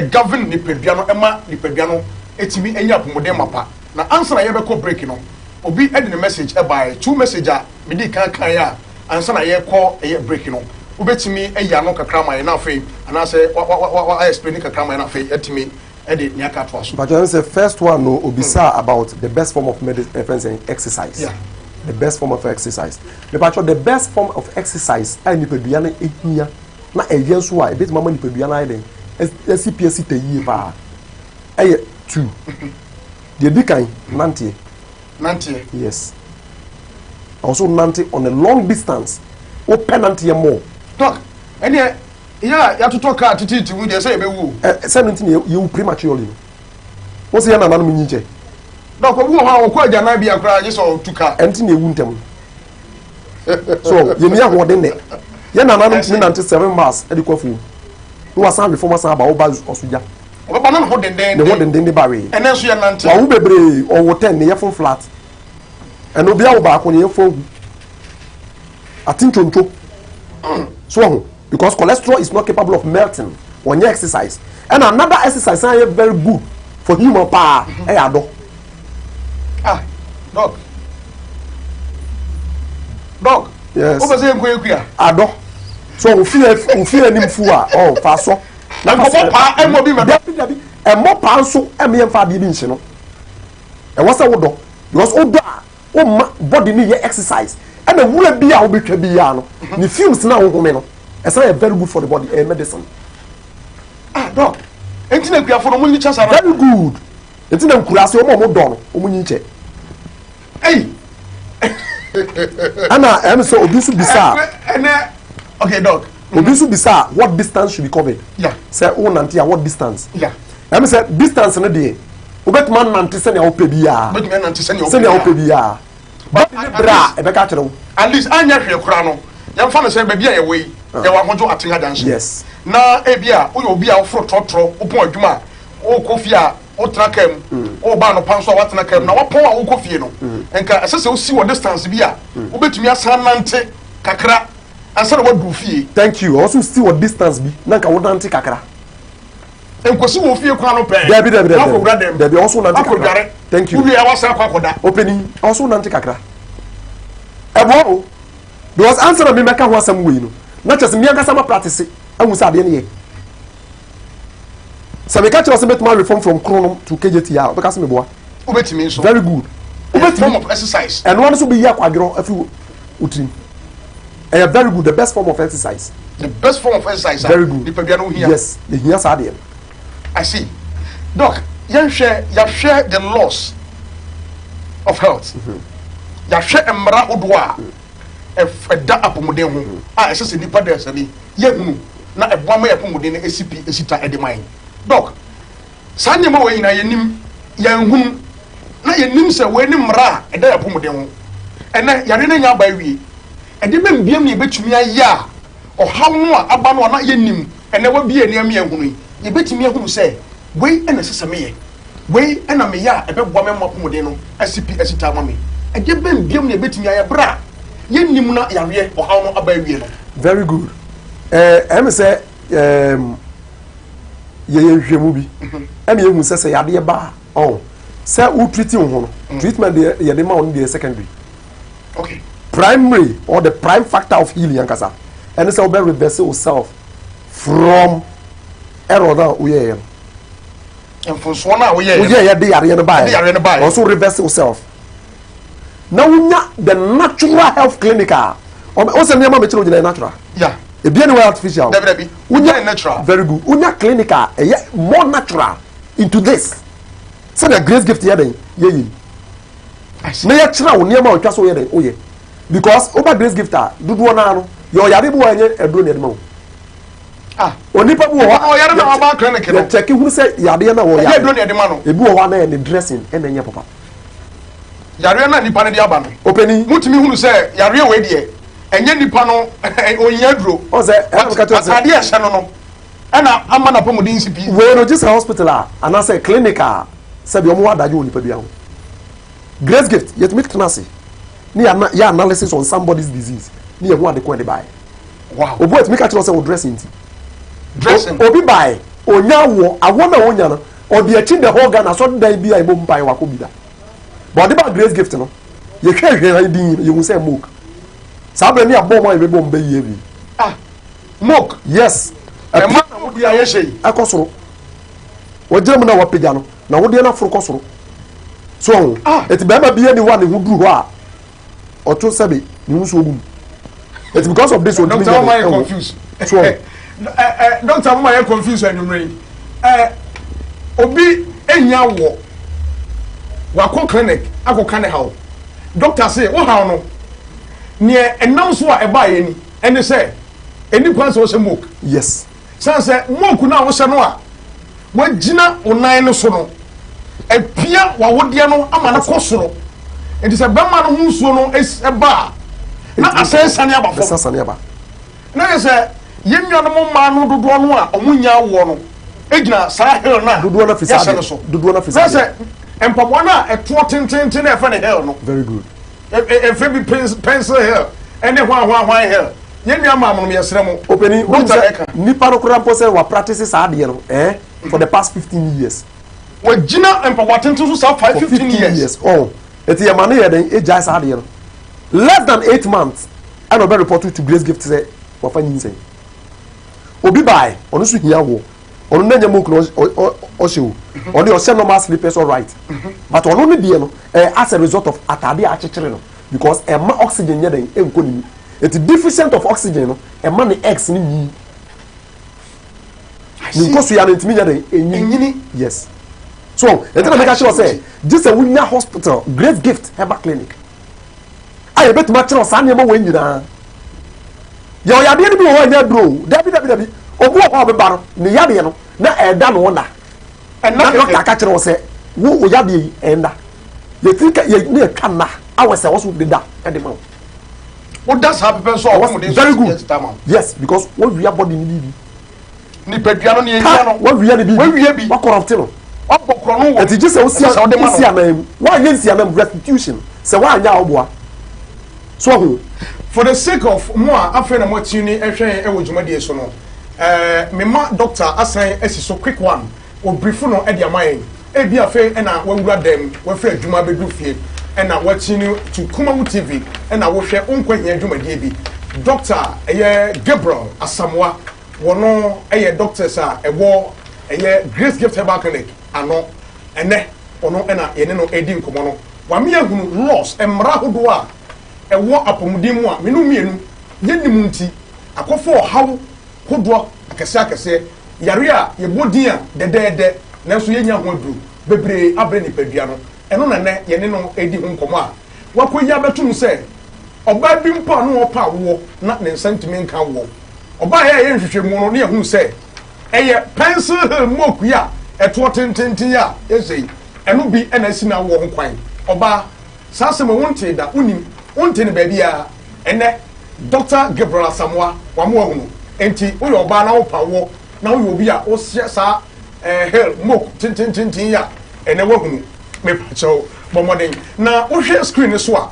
govern ni pedua no ema ni pedua no etimi enya pomode mapa na answer na ye be ko break no obi edi ne message e by two message a me di kan ya ansa na ye call break no ubetimi eya no kakra man na afei ana say wa explain kakra man na afei etimi e de nya ka to aso but you say first one no obisa about the best form of medicine exercise. Yeah, the best form of exercise the best form of exercise ani pedua na ehia na ehia so a ebet mama ni pedua na iden SCPS te yi ba eye 2 the dikan nantie yes also nanti on a long distance o penalty more talk any ya to talk at titi we dey say be wu 17 you prematurely o say na nanu nyinche doc obu ho ko aja na bia kra je so tuka enti na ewu ntem so ye mi ahode ne ye na nanu ntini nanti 7 miles e di kwafu no wasan before masan ba oba osuja o ba na ho denden de bare enen so ye nanti wa wo bebre o wo 10 ne ye fun flat and obi awo ba ko ne ye fun atintonto so because cholesterol is not capable of melting when you exercise and another exercise is very good for human power ado dog yes o be say nkwa ado so o feel nim fu a oh fa so na ko pa e mo bi me do e mo pa so e me mfa bi nchi no e wo say wo do because o do o body ni ye exercise and the wula bi a wo betwa bi ya no ni fumes na wo home no it's not very good for the body medicine dog entina kuafo no mo ni chance very good entina nkurase o mo do no o mo nyi che ana am so obisu bisa okay dog obisu bisa what distance should be covered yeah say o nanti what distance yeah am say distance no dey obetuma nanti se na wo pe bia obetuma nanti se na wo pe bia but ni bra e be ka kire at least anya hwe kura no yamfa no se ba bia ye we ye wa hojo atenga danso yes na ebia wo yo bia wo fro trotro wo pon adwuma o kofia o trakem o ba no panso wa tena kem na wa pon a wo kofie no enka asese o si wo distance bi a wo betumi asan nante kakra ansa na wadu fie. Thank you. Also see what distance bi na nka wo nante kakra enkosi wo fie kwa no pe Debi also nante kakra. Thank you. Uli awasa kwa koda opening also nante kakra ebo because answer na me meka ho asam we no na chese me anga sama practice awu sa de ne ye so me catch us bet reform from Chronom to KJT ya because me boa obetimi so very good form of exercise and one so be ya kwadro afi utrim a very good, the best form of exercise. The best form of exercise. Very good. Yes, the here side. I see. Doc, you share the loss of health. You share a mara odwa. A da apomode ho. Ah, ese nipa de ase ni. Ye hunu na eboa ma yapomode na SCP esita edemai. Doc, sanye ma we na yenim ya hunu na yenim se we ni mara e da yapomode ho. Ene yare na nya ba wie. Ede bem biem ne betumi aya o hawo a aba no na yenim ene wa bie ne am ye hunu ye betumi ahunu se we ena sesame ye we ena me ya ebe boa me mapomode no SCP esita ma me ede bem biem ne betumi aya bra yenim na yare o hawo no aba wie no. Very good. Em say ye hwemu bi em ye hu se yade ba oh say u treat ho no treatment ye de ma on the secondary. Okay. Primary or the prime factor of healing yankasa and it's about reverse yourself from error now we are and for so now we are they are in the buy also reverse yourself now we not the natural health clinic also near my natural yeah a be anywhere artificial natural very good unya clinical more natural into this so the grace gift here then I see na ya tira wo near my twa so here oh yeah because over grace gifter dudu na no yo yare bu anye edro ne edma ah onipa bu ho yare na aba clinic no check hu say yare na wo yare edro ne edma no ebi wo na ne dressing e na nya papa yare na nipa ne dia ba no openi mutumi hunu say yare we de enye nipa no onya dro o say ade e hye no ana ama na pomodin sipi we no just hospital and I say clinical say bi omo adaje onipa bia ho grace gift yet meet class ni ya analysis on somebody's disease ni e hu ade ko de buy wow obo et make actually say dressing obi buy onya wo awo na onya no o de achi the whole Ghana so dan bi ai bom buy wa ko bi da but the grace gift no ye hwe ran din ye hu say mook sabra ni abom ai be bom be ye bi ah mook yes e ma na wo dia ye shey akosoro wo jemu na wo pega no na wo de na foro kosoro so et be ma bi ani wa ne hu duru ho a oto sabe ni hu so ogum it's because of this one Doctor am I confused so Doctor am I confused anyway obi enya wo wa ko clinic akoka ne hawo doctor say wo hawo no ne enam so a eba ye ni ene say eni kwan so mook yes say mook na wo se no a wagina onan no so no epia wa wodie no ama na kosoro enti se bema no hunsuo no eba na asensane aba fo asensane aba na se yenwa no ma no dodo no a omunya wo no egina sahel na dodo na fisade na se empamo na eto tententen na efa ne hell no very good e bi pencil hell ene hwa hell yenwa ma mo yesere mo openi nipa no kura mpo se wa practice saade no for the past 15 years wagina empamo tenten so 15 years oh eti ya mane yeden ejai saade no less than 8 months and be reported to grace gift say wa fa nyin sen obi bai onu su hia wo onu na nyamo kro o shew onu o se normal sleepers all right but onu ne die no as a result of atade a chekere no because e ma oxygen nyeden enko ni it deficient of oxygen no e ma ne x ni ni nko su ya no ntimi nyeden enyini yes so e tell make sure say this a winya hospital great gift herbal clinic I bet much no san yema wen nyina yo yade ni bi wo nya dro dabi obu o be baro ni yade no na eda no na na doctor ka kire wo se wo yade enda ye tika ye ni ka na awese wo so de da e de ma wo das have person so wo dey very good yes because what we are body ni bi ni pedua no ne yia no wa wiya ne bi wa corrupt no opokro no wo enti je se osi anam wa yensi anam restitution se wa anya oboa so ho for the sake of mo a afa na mo tuni ehwe ewo dwumadie so no me ma doctor asan asiso quick one o brief no e dia man e bi afa na wawura dem wa fra dwuma bedu fie e na watini to Kumawood TV e na wo hwe onkwa hia dwumadie bi doctor Gabriel Asamoah wono doctors a ewo Grace Gift Herbal Clinic ano ene ono na yene no edi nkomo no wa me ahunu loss emra hodo a ewo apomudin mu a menu mienu yenim nti akofo hawo hodo akese yare a yebodin a dedede nanso yenya ho aduru bebre abre ni padua no eno na ne yene no edi ho nkomo a wakoya betum se oba bi mpa no opa wo na ne nsantimi nka wo oba ye nhwehwe mu no ne ehunu se eye pencil moku ya eto tententen ya ezei eno bi na si na wo ho kwan oba sase mo wonte da unim wonte ne ba bia ene Dr. Gabriel Asamoah wa mo hunu enti wo oba na wo pa wo na wo obi a wo sa hell moku tententen ya ene wo hunu me pacho bomoden na wo hwe screen so a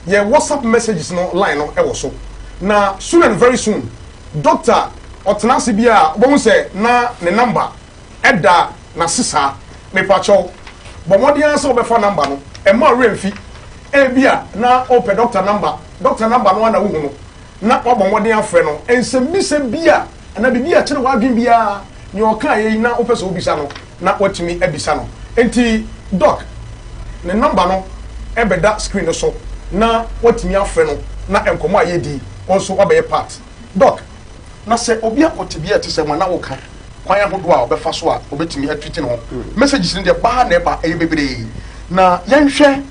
ye WhatsApp messages no line no e wo so na soon and very soon doctor otenase bia bo se na ne number eda na sisa me pacho bomodian so be phone number no e ma remfi e bia na ope doctor number no na wo hu no na bomodian frɛ no ensem bi se bia na bibia kire wadwen bia ni oka ye na ope so obisa no na watimi ebisa no enti doc ne number no e be da screen no so na watimi afrɛ no na enkomo ayedi onso obeye part doc na se obi akotibia te se mo na wo ka kwan ahodo a obefa so a obetimi atwiti no messages ni de ba na ba eye bebre na yenhwe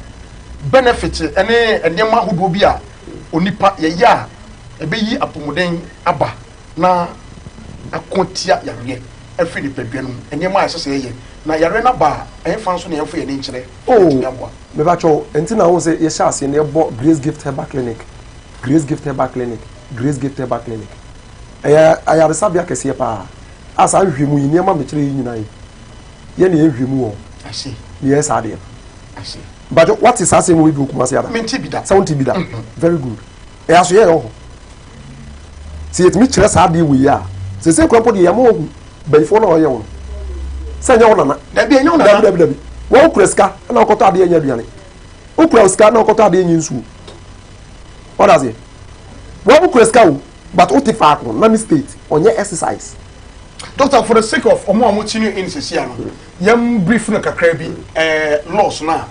benefit ene enema ahodo bi a onipa ye ya ebeyi apomuden aba na akontia yare afi ni pedua no enema a sese ye na yare na ba enfa so na yefo ye ni nkire me ba cho enti na wo se ye sha ase na ebo Grace Gift Herbal Clinic ayare sabia kese pa asa hwemu yi niam me kire yi nyina yi ye na hwemu wo ase yes ade ase but what is asem we go kuma se ada menti bida very good aso ye ho si etimi kire sa ade we ya se kwampo de yamo hu bayfo na oye wo se nya wo na da bi nya wo na da wo kreska na okoto ade nya aduane wo kreska na okoto ade nya nsu what does it wo kreska wo but what if I can let state on your exercise doctor for the sake of omo continue in sesia no yam brief no kakra bi loss na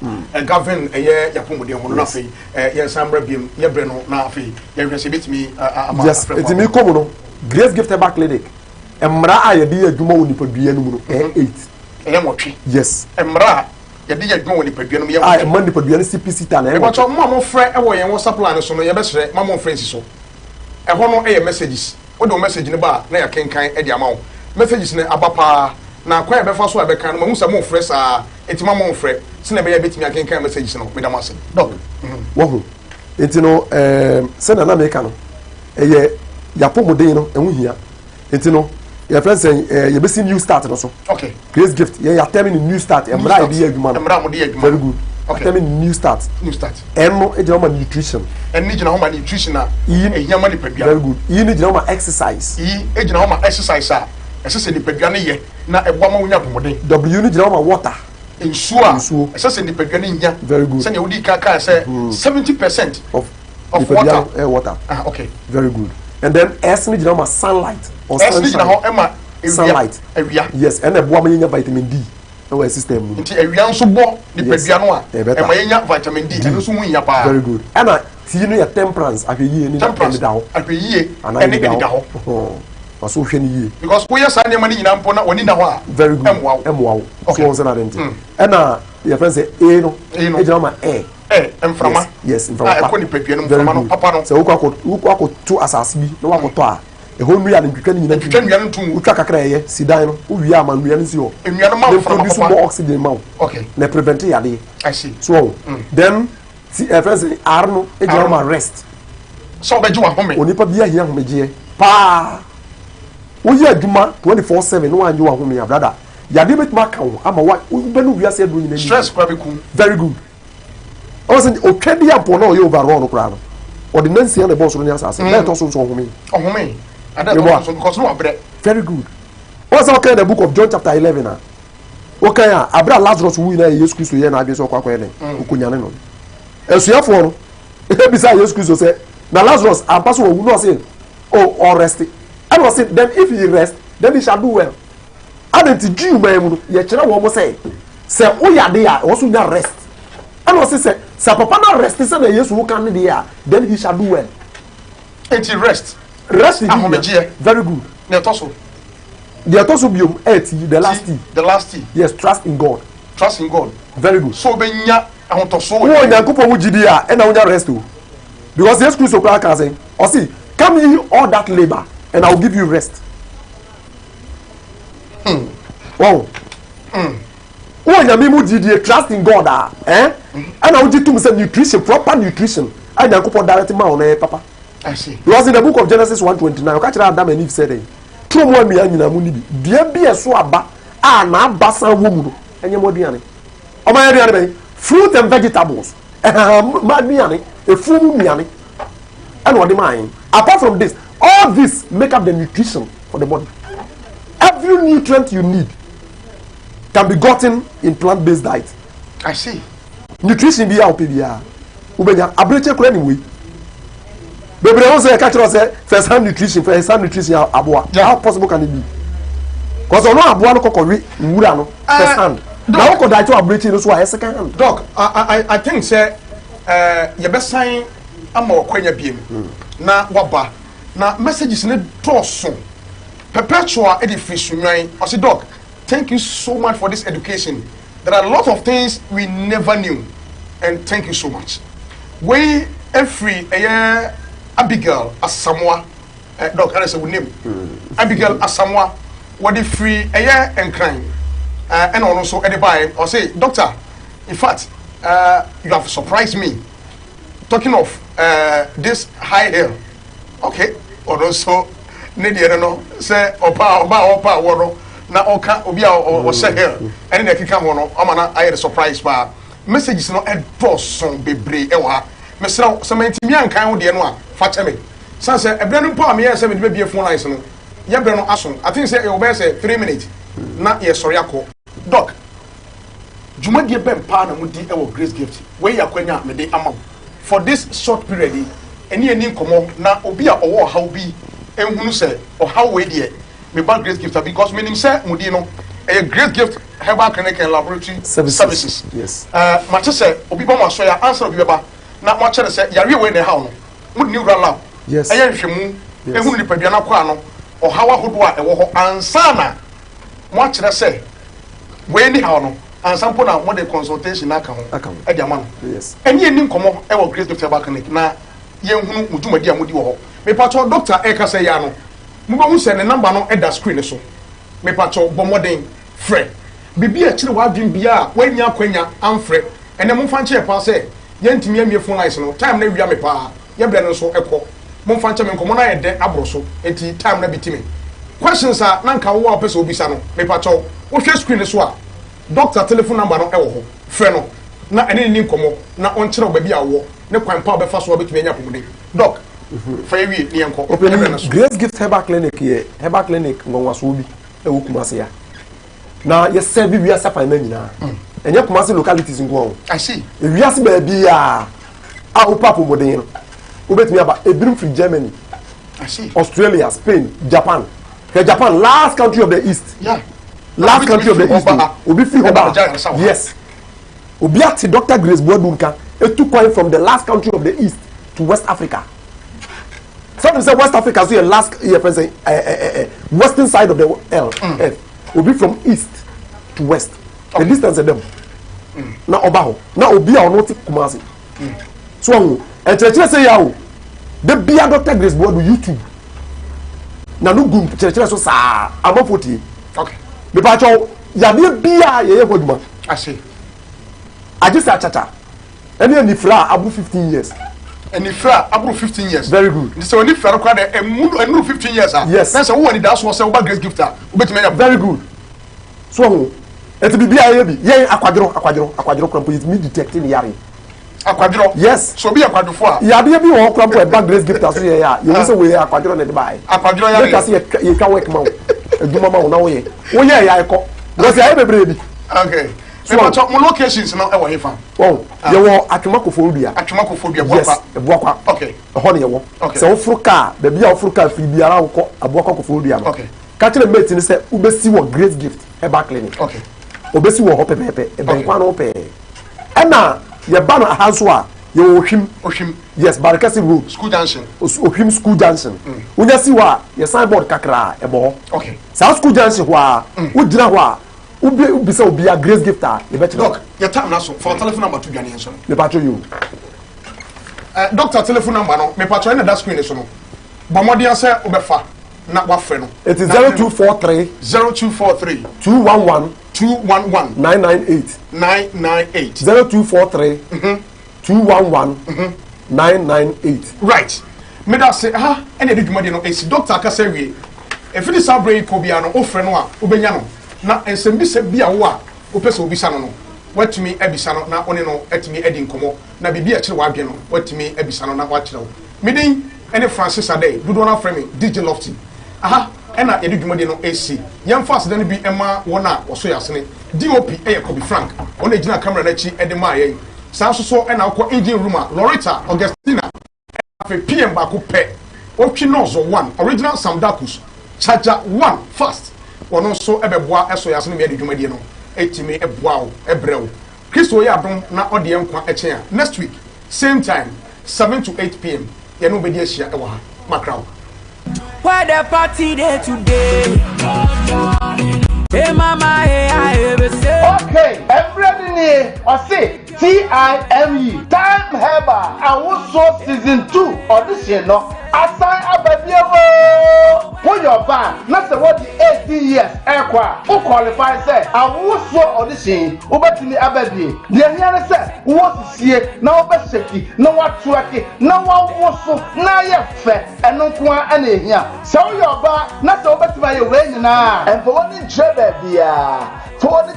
govern yapomode ho na fe ye sambra biem ye bre no na fe ye hwese betimi ama yes etimi komo no Grace Gift Herbal Clinic emra a ye di adwuma woni padua no mu no 8 ye motwe yes emra ye di adwuma woni padua no mu ye motwe man di padua no CPC ta na e but mo frɛ e wo ye wo supply no so no ye be sere ma mo frɛ si so e ho no e messages wo do message ne ba na ya kenkan e di ama wo messages ne abapa na kwa e be fa so e be kan no mo se mo frɛ sa etima mo frɛ se na be ya betimi akenkan messages no me da mase dog wo ho enti no se na me ka no e ye yapomodin no ehun hia enti no your friend say you be see new start no so okay Grace Gift ye ya termine new start emra e di adwuma no emra mo di adwuma very good okay termine new start eno e jama nutrition ni jina homa nutrition a ehia ni padua very good yi ni jina homa exercise yi e jina homa exercise a esese ni padua ne ye na ebo ma wonya pomodin w ni jina homa water ensuo esese ni padua ne nya very good say ne odi ka say 70% of water okay very good and then s ni jina homa sunlight or sunlight ewia yes and ebo ma nya vitamin D our system nti ewia nso bo ni padua no a e ma nya vitamin D eno so hu nya pa very good and ti no ya temperance ahweye ni da ho ahweye ene da ho so hwe ni yie because ko yesa ne mani nyina mpo na woni na ho a very good emwa so on say na dent and your friend say no e jama ma emframa yes emframa ko ni padua no emframa no papa no so wo to asase bi na wo to a e ho nua ne twitwa ni nyina twitwa nua no tum utwa kakra ye sidan no wo wi ama nua no si ho nua no ma emframa papa more oxygen ma okay na prevent yade I see so then si friend say arno e jama rest so be jiwa home onipa bia hia homeje pa wo ye adwuma 24/7 no anyo wa home ya brother ya de bet maka wo ama wa be no wiase do nyina stress kwa be ku very good I was o twedi ampo na o ye overall no kra no ordinance ya na boss no nya asase let us so home ada so because no abre very good what's okay the book of John chapter 11 ah okay ah abra Lazarus wu na Jesus Christ ye na abi so kwakwa ne okunyane no esuafo no e bi say Jesus Christ say na Lazarus ampa so wu no say or rest and was it then if he rest then he shall do well and the Jew man ye kire wo mo say o ya de ya wo so nya rest and was say papa na rest say na Jesus wo kan de ya then he shall do well and he rest in very good na toso the toso biom the last T yes trust in God very good so benya ahotoso wo nyankopon wo gidi a e na wo nya rest o because Jesus Christ okra kan say o see come ye all that labor and I will give you rest wow wo nya me mu gidi trust in God and I will give to say nutrition proper nutrition and nyankopon direct ma on papa I see. Because in the book of Genesis 1:29, catch Adam and Eve said, "True mo mi anyina mu ni bi. Dia bi eso aba na aba san wo mu no. Enye mo duane. O ma duane be fruit and vegetables. Ma duane, e fu mu duane. And what mind? Apart from this, all this make up the nutrition for the body. Every nutrient you need can be gotten in plant-based diet. I see. Nutrition bi help bia. Ubenya abreche kura anyway. Baby, I say catch us first hand nutrition aboa. How possible can it be? Because ono aboa no kokori nwura no first hand. Na wo ko da to abrechi no so a second hand. Doc, I think say you best sign ama okwanya biem. Na waba. Na messages ne toso. Perpetual edifice nwan. I say doc, thank you so much for this education. There are a lot of things we never knew and thank you so much. We every Abigail Asamoah, Doc, I say we name Abigail Asamoah. What the free and crime, and also anybody or say, doctor. In fact, you have surprised me. Talking of this high hill, okay, or also Nadia no say opa woro na oka obi or say hill, and then kika wono. Amana I had a surprise bar. Messages no a person bebre ewa. Mesra samantimi ankan wo de no a fache me sanse ebre no pa me yesa me de bie phone lines no ye bre no aso I think say e be say 3 minutes na ye sori akọ doc jumadi be mpa na mudi e wo grace gift we yakwanya me de ama for this short period eni nkomo na obi a owo haw bi enhunu say o haw we de me ba grace gift because meaning say mudi no a great gift herbal clinic and laboratory services yes match say obi ba mo so ya answer obi ba na mo chere say yare we ne haw no mo ni wura lab yes ayen hwemu ehunu ni padua na kwa no o hawa hodo a ewo ho ansa na mo chere say we ni haw no ansa mpo na mo de consultation aka ho e dia ma no yes enye ni nkomo e wo Grace Doctor Clinic na ye hunu mudumadi a modi wo ho me patcho doctor e ka say ya no mo ba hu say ne number no e da screen so me patcho bomoden frɛ bibi a kire wa dwin bia wanya kwanya amfrɛ ene mo fa nche pa say yentimi amie phone lines no time na wia me pa ye bre no so ekɔ mo fa nche me nkomo na ye de abro so enti time na bitimi questions a na nka wo apese obisa no me patcho wo hwɛ screen so a doctor telephone number no e wo ho frɛ no na ene ni nkomo na on kire oba bi awo ne kwan pa obefa so obetumi anya pomode doc fa ye wi ni enko Grace Gift Herbal Clinic here Herbal Clinic ngwa so bi e wo kumase ya na ye serve wi asafa na nyina enye kumase localities ngo I see e wi ase ba bi a opa pomode no obetumi aba ebrim from Germany I see Australia Spain Japan Japan last country of the east last country of the east obi free hoba yes obi ati Dr. Grace Boadunka etu coin from the last country of the east to West Africa. Some say West Africa so last western side of the earth obi from east to west the distance of them na obaho na obi a ono ti Kumasi so and church say ya o the bia Dr. Grace Boadu YouTube na no gum church so sa amafoti okay be pa cho ya be bia ye hoduma I see I just achacha ene ni fra abu 15 years And if about 15 years. Very good. So if you are and 15 years. Yes. That's a woman that's was about grace gift. Very good. So it be BIAB. Yeah, aquadro crampo is me detecting yari. Aquadro? Yes. So be aquadro for. Yeah, be one crampo a bag grace gift. Yeah, you also wear aquadro and buy. Aquadro yari. Because you can work mouth. Do mama now way. Oh yeah, I call. Because I have a baby. Okay. So my locations now ever here. Oh, you want Atumakophobia. Atumakophobia. Yes, a boaka. Okay. A honey. Okay. So Fruka, the Bia Fruka, Fibiara, a boakophobia. Okay. Catching a mate and say, Ubesi what great gift, a back clinic. Okay. Obesi what hope pepe, a banquano pay. And now, your banner Hanswa, you Oshim. Yes, Barakasi Road. School dancing. Oshim School dancing. When you see what, your signboard kakra, a ball. Okay. South School dancing, wha, Udra. Ubi say obi a grace gifter. Look, your time now so for telephone number to Ghanaian so. Me patcho you. Doctor telephone number no. Me patcho na that screen so no. But more dey say obefa na wa frɛ no. It is 0243 211 998 0243 211 998. Right. Me da say ha ene de dwuma de no esi doctor aka say wie. If this abray ko bia no o frɛ no a obenya no. Na ensembisa bia wo a opese obisa no no watumi abisa no na one no atumi edi nkomo na bibia kire wa adwe no watumi abisa no na wa kire wo medin ene Francis Adey dodo na frame DJ Lofty aha ena yedi dwumade no AC yemfa aseda no bi ema wona woso yasene DOP Kobe Frank ona gina camera na chi ede ma yen sa so ena akọ engine room a Loretta Augustina afi PM ba ko pe otwi nozo 1 original Samdakus charger 1 fast ono so ebeboa eso yase no me de dwumadie no etimi eboa o ebrew Kristo ya adom na ode enkwa echen a next week same time 7 to 8 p.m. ye no be dia hia ewo ha makraw where the party day today hey mama hey I ever say okay everybody I say TIME time heba awoso season 2 audition no assign ababiebo for your band na say what the 18 years ekwa who qualify say awoso audition obetimi ababie de here say wo sie na obeseki na watuake na wawoso na ye fe eno kwa ana ehia say your band na say obetimi aye we nyina and for one jebe bia for one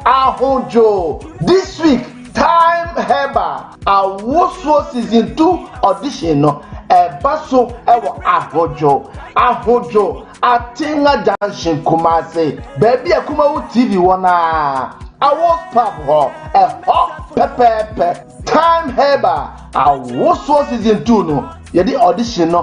ahojo this week time heba awoso season 2 audition no baso ewo ahojo atinga junction Kumasi baby Kumawood TV wona awos pub ho pepe time heba awoso season 2 no yedi audition no